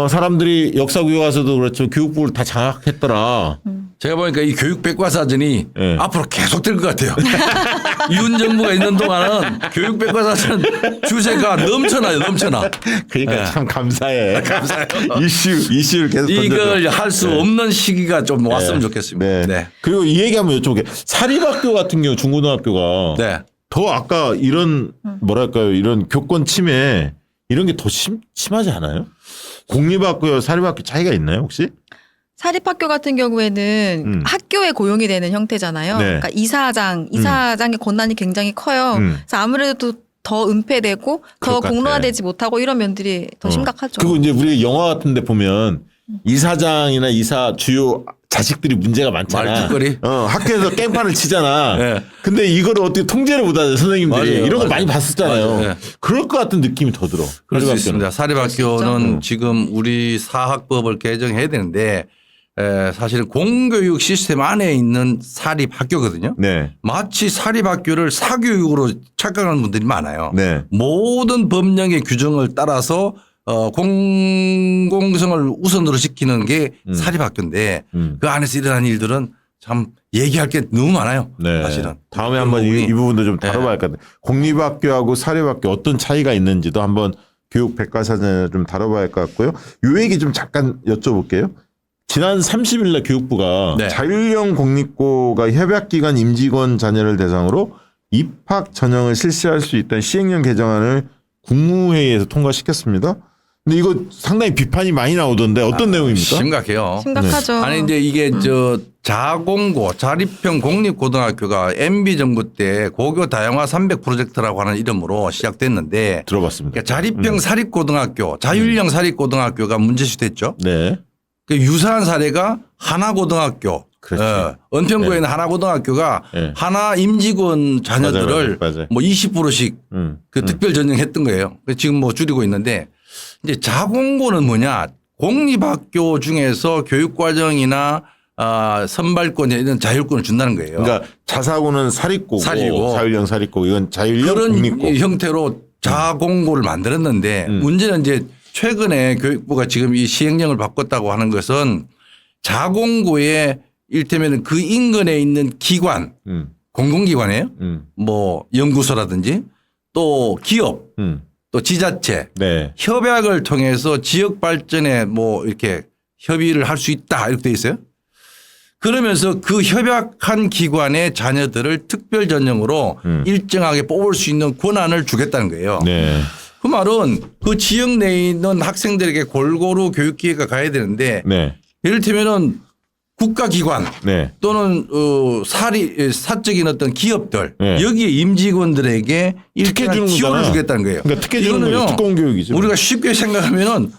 사람들이 역사 교과서도 그렇죠. 교육부를 다 장악했더라. 제가 보니까 이 교육 백과사전이 네. 앞으로 계속 될 것 같아요. 윤 정부가 있는 동안은 교육 백과사전 주제가 넘쳐나요, 넘쳐나. 그러니까 참 감사해. 감사해요. 이슈를 계속 이걸 할 수 네. 없는 시기가 좀 왔으면 좋겠습니다. 네. 네. 그리고 이 얘기 한번 여쭤볼게요. 사립학교 같은 경우 중고등학교가 네. 더 아까 이런 뭐랄까요 이런 교권 침해 이런 게 더 심하지 않아요? 공립학교와 사립학교 차이가 있나요 혹시? 사립학교 같은 경우에는 학교에 고용이 되는 형태잖아요. 네. 그러니까 이사장의 권한이 굉장히 커요. 그래서 아무래도 더 은폐되고 그럴 더 것 공론화되지 못하고 이런 면들이 더 심각하죠. 그리고 이제 우리 영화 같은데 보면 이사장이나 이사 주요 자식들이 문제가 많잖아. 말죽거리. 학교에서 깽판을 치잖아. 네. 근데 이거를 어떻게 통제를 못하는 선생님들이 맞아요. 이런 거 맞아요. 많이 봤었잖아요. 맞아요. 네. 그럴 것 같은 느낌이 더 들어. 그럴 수 사립학교는. 있습니다. 사립학교는 지금 우리 사학법을 개정해야 되는데 사실은 공교육 시스템 안에 있는 사립학교거든요. 네. 마치 사립학교를 사교육으로 착각하는 분들이 많아요. 네. 모든 법령의 규정을 따라서 공공성을 우선으로 시키는 게 사립학교인데 그 안에서 일어나는 일들은 참 얘기할 게 너무 많아요. 네. 사실은. 다음에 한번 이 부분도 좀 다뤄봐야 할 것 같아요. 공립학교하고 사립학교 어떤 차이가 있는지도 한번 교육 백과사전에 좀 다뤄봐야 할 것 같고요. 요 얘기 좀 잠깐 여쭤볼게요. 지난 30일 날 교육부가 네. 자율형 공립고가 협약기관 임직원 자녀를 대상으로 입학 전형을 실시할 수 있다는 시행령 개정안을 국무회의에서 통과시켰습니다. 근데 이거 상당히 비판이 많이 나오던데 어떤 내용입니까? 심각해요. 심각하죠. 아니 이제 이게 저 자공고 자립형 공립고등학교가 MB 정부 때 고교 다양화 300 프로젝트라고 하는 이름으로 시작됐는데 들어봤습니다. 그러니까 자립형 사립고등학교, 자율형 사립고등학교가 문제시됐죠. 네. 그 유사한 사례가 하나고등학교. 그렇지. 은평구에 있는 하나고등학교가 네. 하나 임직원 자녀들을 맞아요. 뭐 20%씩 그 특별 전형했던 거예요. 그래서 지금 뭐 줄이고 있는데 이제 자공고는 뭐냐? 공립학교 중에서 교육과정이나 선발권 이런 자율권을 준다는 거예요. 그러니까 자사고는 사립고고 사립이고. 자율형 사립고 이건 자율형 그런 공립고. 형태로 자공고를 만들었는데 문제는 이제 최근에 교육부가 지금 이 시행령을 바꿨다고 하는 것은 자공고에 일테면 그 인근에 있는 기관, 공공기관이에요. 뭐 연구소라든지 또 기업, 또 지자체, 네. 협약을 통해서 지역 발전에 뭐 이렇게 협의를 할 수 있다 이렇게 돼 있어요. 그러면서 그 협약한 기관의 자녀들을 특별 전형으로 일정하게 뽑을 수 있는 권한을 주겠다는 거예요. 네. 그 말은 그 지역 내에 있는 학생들에게 골고루 교육 기회가 가야 되는데 네. 이를테면은 국가기관 네. 또는 사적인 어떤 기업들 네. 여기에 임직원들에게 일정한 주는 기원을 거잖아. 주겠다는 거예요. 그러니까 특혜 주는 거예요. 이거는요, 특권 교육이죠. 우리가 쉽게 생각하면은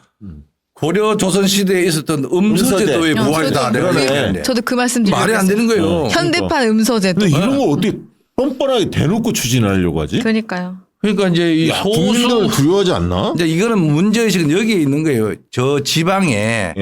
고려 조선 시대에 있었던 음서제도의 음서제. 부활이다. 내가 그러네. 얘기하는데 저도 그 말씀 드리려고 말이 안 되는 거예요. 현대판 음서제도. 근데 이런 거 어떻게 뻔뻔하게 대놓고 추진하려고 하지? 그러니까요. 그러니까 이제 이 야, 국민들은 소수 두려워하지 않나? 이제 이거는 문제의식은 여기에 있는 거예요. 저 지방에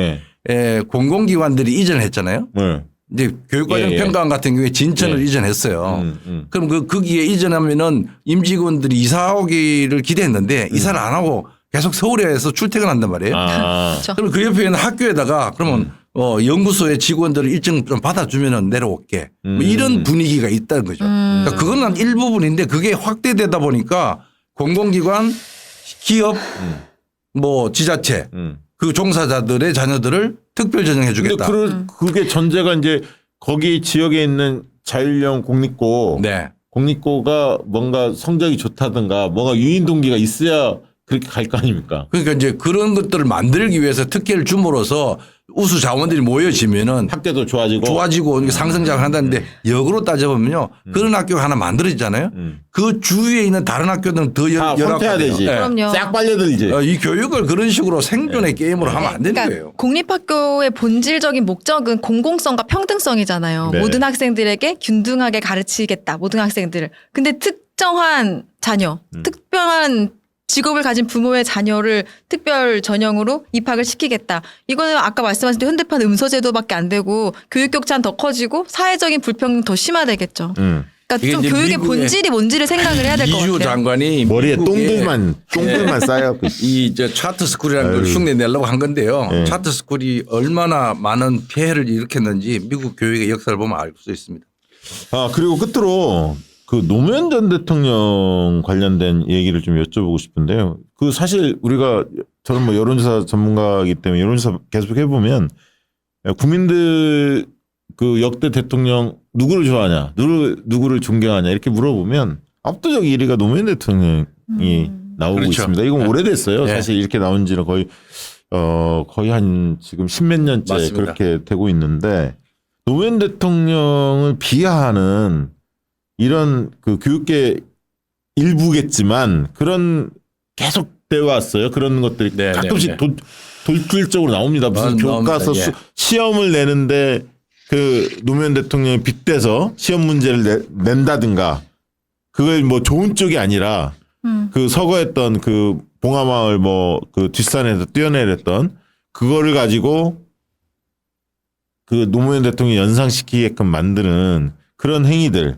예. 공공기관들이 이전했잖아요. 네. 이제 교육과정 예, 예. 평가원 같은 경우에 진천을 예. 이전했어요. 그럼 거기에 이전하면은 임직원들이 이사 오기를 기대했는데 이사를 안 하고 계속 서울에서 출퇴근한단 말이에요. 아. 그렇죠. 그럼 그 옆에 있는 학교에다가 그러면 연구소의 직원들을 일정 좀 받아주면은 내려올게. 뭐 이런 분위기가 있다는 거죠. 그러니까 그건 일부분인데 그게 확대되다 보니까 공공기관, 기업, 뭐 지자체 그 종사자들의 자녀들을 특별 전형해 근데 주겠다. 그게 전제가 이제 거기 지역에 있는 자율형 공립고 네. 공립고가 뭔가 성적이 좋다든가 뭔가 유인 동기가 있어야 그렇게 갈 거 아닙니까? 그러니까 이제 그런 것들을 만들기 위해서 특혜를 줌으로써 우수 자원들이 모여지면은 학대도 좋아지고. 좋아지고 상승작을 한다는데 역으로 따져보면요. 그런 학교가 하나 만들어지잖아요. 그 주위에 있는 다른 학교들은 더 다 혼태야 열악하거든요. 되지. 네. 그럼요. 싹 빨려들지. 이 교육을 그런 식으로 생존의 게임으로 하면 안 되는 그러니까 거예요. 공립학교의 본질적인 목적은 공공성과 평등성이잖아요. 네. 모든 학생들에게 균등하게 가르치겠다. 모든 학생들을. 근데 특정한 자녀, 특별한 직업을 가진 부모의 자녀를 특별 전형으로 입학을 시키겠다. 이거는 아까 말씀하신 대로 현대판 음서제도밖에 안 되고 교육 격차는 더 커지고 사회적인 불평등 더 심화되겠죠. 그러니까 좀 이제 교육의 미국의 본질이 뭔지를 생각을 해야 될 것 이주 같아요. 장관이 머리에 미국의 똥들만 쌓여갖고. 이저 차트 스쿨이라는 걸 아유. 흉내 내려고 한 건데요. 네. 차트 스쿨이 얼마나 많은 폐해를 일으켰는지 미국 교육의 역사를 보면 알 수 있습니다. 아, 그리고 끝으로 그 노무현 전 대통령 관련된 얘기를 좀 여쭤보고 싶은데요. 그 사실 우리가 저는 뭐 여론조사 전문가이기 때문에 여론조사 계속 해보면 국민들 그 역대 대통령 누구를 좋아하냐, 누구를 존경하냐 이렇게 물어보면 압도적 1위가 노무현 대통령이 나오고 그렇죠. 있습니다. 이건 네. 오래됐어요. 네. 사실 이렇게 나온 지는 거의 거의 한 지금 십몇 년째 맞습니다. 그렇게 되고 있는데 노무현 대통령을 비하하는 이런 그 교육계 일부겠지만 그런 계속 되어 왔어요. 그런 것들이 네, 가끔씩 네, 네. 돌길적으로 나옵니다. 무슨 교과서 나옵니다. 예. 시험을 내는데 그 노무현 대통령이 빗대서 시험 문제를 낸다든가 그걸 뭐 좋은 쪽이 아니라 그 서거했던 그 봉하마을 뭐 그 뒷산에서 뛰어내렸던 그거를 가지고 그 노무현 대통령이 연상시키게끔 만드는 그런 행위들.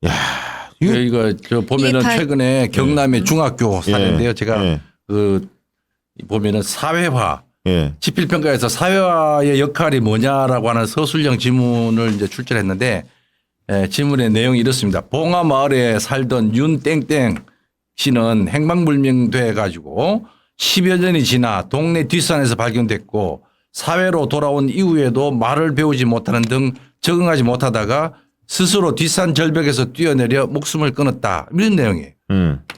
야, 이거 저 보면은 이게 다- 최근에 경남의 중학교 사례인데요. 제가 예, 그 보면은 사회화 예, 지필평가에서 사회화의 역할이 뭐냐라고 하는 서술형 지문을 이제 출제했는데 지문의 내용이 이렇습니다. 봉화 마을에 살던 윤땡땡 씨는 행방불명돼 가지고 10여 년이 지나 동네 뒷산에서 발견됐고 사회로 돌아온 이후에도 말을 배우지 못하는 등 적응하지 못하다가 스스로 뒷산 절벽에서 뛰어내려 목숨을 끊었다. 이런 내용이에요.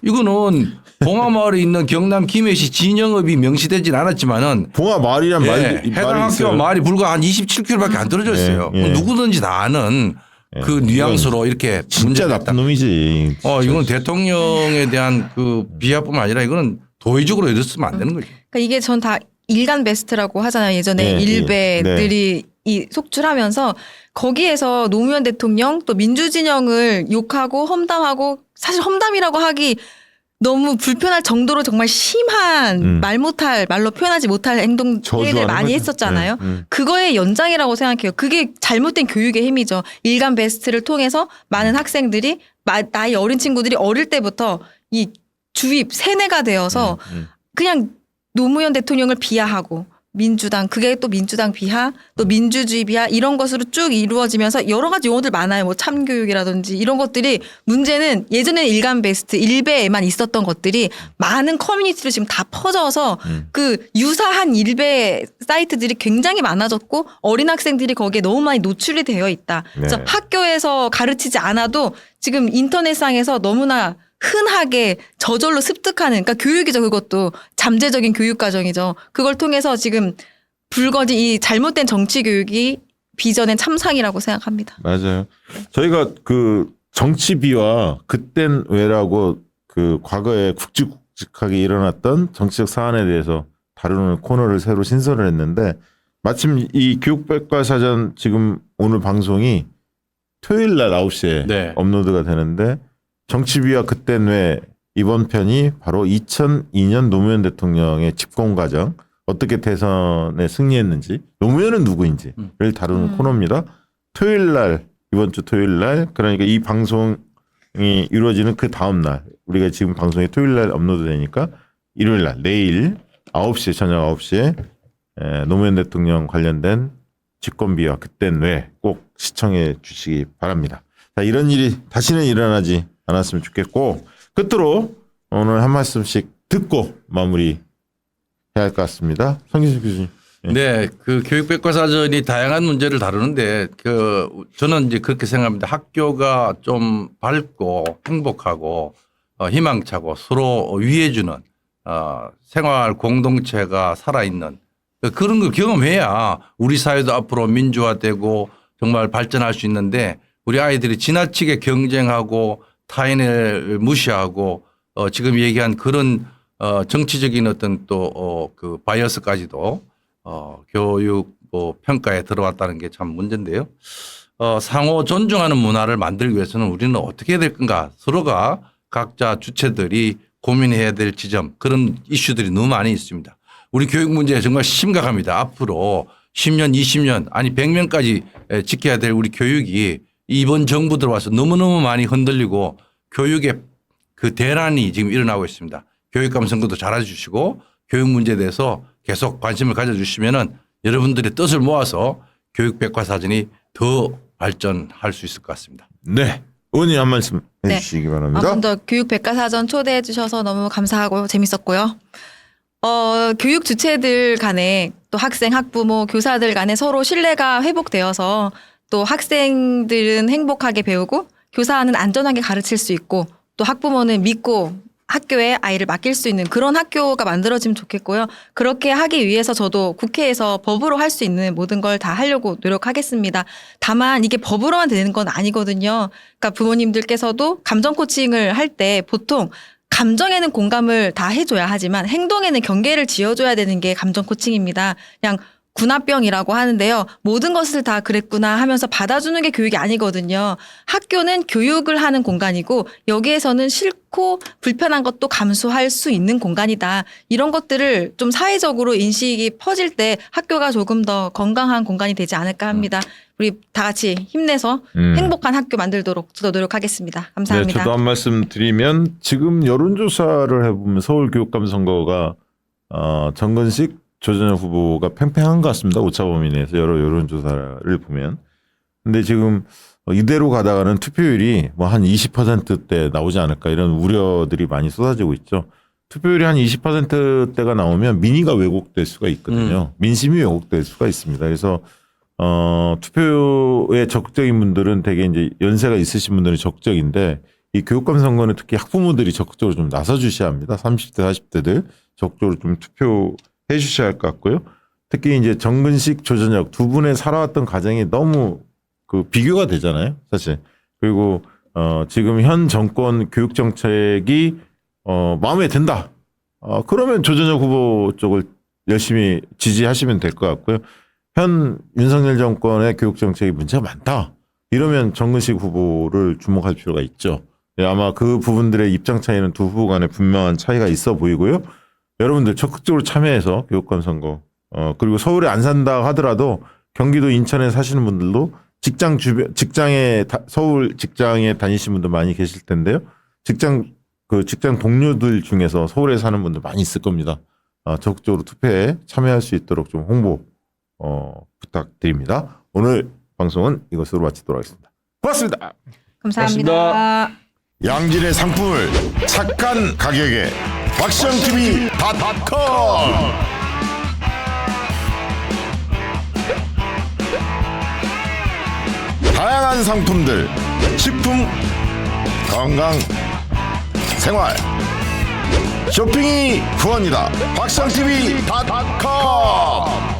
이거는 봉화마을에 있는 경남 김해시 진영읍이 명시되진 않았지만은 봉하마을이란 해당 학교와 마을이 불과 한 27km밖에 안 떨어져 있어요. 예, 예. 누구든지 다 아는 그 뉘앙스로 이렇게 진짜 문제가 나쁜 놈이지. 이건 대통령에 대한 그 비하뿐만 아니라 이거는 도의적으로 이랬으면 안 되는 거죠. 그러니까 이게 전 다 일간 베스트라고 하잖아요. 예전에 네, 일베들이 이 속출하면서 거기에서 노무현 대통령 또 민주진영을 욕하고 험담하고 사실 험담이라고 하기 너무 불편할 정도로 정말 심한 말 못할 말로 표현하지 못할 행동들을 저주하는 많이 거죠. 했었잖아요. 네, 그거의 연장이라고 생각해요. 그게 잘못된 교육의 힘이죠. 일간 베스트를 통해서 많은 학생들이 나이 어린 친구들이 어릴 때부터 이 주입 세뇌가 되어서 그냥 노무현 대통령을 비하하고 민주당 그게 또 민주당 비하 또 민주주의 비하 이런 것으로 쭉 이루어지면서 여러 가지 용어들 많아요. 뭐 참교육이라든지 이런 것들이 문제는 예전에는 일간 베스트 일베에만 있었던 것들이 많은 커뮤니티로 지금 다 퍼져서 그 유사한 일베 사이트들이 굉장히 많아졌고 어린 학생들이 거기에 너무 많이 노출이 되어 있다. 그래서 네. 학교에서 가르치지 않아도 지금 인터넷상에서 너무나 흔하게 저절로 습득하는 그러니까 교육이죠. 그것도 잠재적인 교육 과정이죠. 그걸 통해서 지금 불거진 이 잘못된 정치 교육이 비전의 참상이라고 생각합니다. 맞아요. 저희가 그 정치비와 그땐 왜라고 그 과거에 굵직굵직하게 일어났던 정치적 사안에 대해서 다루는 코너를 새로 신설을 했는데 마침 이 교육백과사전 지금 오늘 방송이 토요일 날 9시에 네. 업로드가 되는데 정치비와 그땐 왜 이번 편이 바로 2002년 노무현 대통령의 집권 과정 어떻게 대선에 승리했는지 노무현은 누구인지를 다루는 코너입니다. 토요일 날 이번 주 토요일 날 그러니까 이 방송이 이루어지는 그 다음 날 우리가 지금 방송이 토요일 날 업로드 되니까 일요일 날 내일 9시에 저녁 9시에 노무현 대통령 관련된 집권비와 그땐 왜 꼭 시청해 주시기 바랍니다. 자, 이런 일이 다시는 일어나지 않았으면 좋겠고 끝으로 오늘 한 말씀씩 듣고 마무리해야 할 것 같습니다. 성기수 교수님. 네, 그 교육백과사전이 다양한 문제를 다루는데 저는 이제 그렇게 생각합니다. 학교가 좀 밝고 행복하고 희망차고 서로 위해주는 생활 공동체가 살아있는 그런 걸 경험해야 우리 사회도 앞으로 민주화되고 정말 발전할 수 있는데 우리 아이들이 지나치게 경쟁하고 타인을 무시하고 지금 얘기한 그런 정치적인 어떤 또 그 바이어스까지도 교육 평가에 들어왔다는 게 참 문제인데요. 상호 존중하는 문화를 만들기 위해서는 우리는 어떻게 해야 될 건가 서로가 각자 주체들이 고민해야 될 지점 그런 이슈들이 너무 많이 있습니다. 우리 교육 문제 정말 심각합니다. 앞으로 10년, 20년 아니 100년까지 지켜야 될 우리 교육이 이번 정부 들어와서 너무너무 많이 흔들리고 교육의 그 대란이 지금 일어나고 있습니다. 교육감 선거도 잘해주시고 교육 문제에 대해서 계속 관심을 가져주시면은 여러분들의 뜻을 모아서 교육백과사전이 더 발전할 수 있을 것 같습니다. 네. 의원님 한 말씀 해주시기 바랍니다. 먼저 교육백과사전 초대해 주셔서 너무 감사하고 재밌었고요. 교육 주체들 간에 또 학생, 학부모, 교사들 간에 서로 신뢰가 회복되어서 또 학생들은 행복하게 배우고 교사는 안전하게 가르칠 수 있고 또 학부모는 믿고 학교에 아이를 맡길 수 있는 그런 학교가 만들어지면 좋겠고요. 그렇게 하기 위해서 저도 국회에서 법으로 할 수 있는 모든 걸 다 하려고 노력하겠습니다. 다만 이게 법으로만 되는 건 아니거든요. 그러니까 부모님들께서도 감정 코칭을 할 때 보통 감정에는 공감을 다 해줘야 하지만 행동에는 경계를 지어줘야 되는 게 감정 코칭입니다. 그냥 군화병이라고 하는데요. 모든 것을 다 그랬구나 하면서 받아주는 게 교육이 아니거든요. 학교는 교육을 하는 공간이고 여기에서는 싫고 불편한 것도 감수할 수 있는 공간이다. 이런 것들을 좀 사회적으로 인식이 퍼질 때 학교가 조금 더 건강한 공간이 되지 않을까 합니다. 우리 다 같이 힘내서 행복한 학교 만들도록 저도 노력하겠습니다. 네, 감사합니다. 저도 한 말씀 드리면 지금 여론조사를 해보면 서울교육감 선거가 정근식 조전혁 후보가 팽팽한 것 같습니다. 오차범위 내에서 여러 여론조사를 보면. 근데 지금 이대로 가다가는 투표율이 뭐 한 20%대 나오지 않을까 이런 우려들이 많이 쏟아지고 있죠. 투표율이 한 20%대가 나오면 민의가 왜곡될 수가 있거든요. 민심이 왜곡될 수가 있습니다. 그래서 투표에 적극적인 분들은 되게 이제 연세가 있으신 분들은 적극적인데 이 교육감 선거는 특히 학부모들이 적극적으로 좀 나서 주셔야 합니다. 30대, 40대들 적극적으로 좀 투표해 주셔야 할 것 같고요. 특히 이제 정근식, 조전혁 두 분의 살아왔던 가정이 너무 그 비교가 되잖아요, 사실. 그리고 지금 현 정권 교육 정책이 마음에 든다. 그러면 조전혁 후보 쪽을 열심히 지지하시면 될 것 같고요. 현 윤석열 정권의 교육 정책이 문제가 많다. 이러면 정근식 후보를 주목할 필요가 있죠. 네, 아마 그 부분들의 입장 차이는 두 후보 간에 분명한 차이가 있어 보이고요. 여러분들 적극적으로 참여해서 교육감 선거 그리고 서울에 안 산다 하더라도 경기도 인천에 사시는 분들도 서울 직장에 다니시는 분들 많이 계실 텐데요. 직장 동료들 중에서 서울에 사는 분들 많이 있을 겁니다. 적극적으로 투표에 참여할 수 있도록 좀 홍보 부탁드립니다. 오늘 방송은 이것으로 마치도록 하겠습니다. 고맙습니다. 감사합니다. 양질의 상품을 착한 가격에 박시영TV.com 다양한 상품들 식품 건강 생활 쇼핑이 후원이다. 박시영TV.com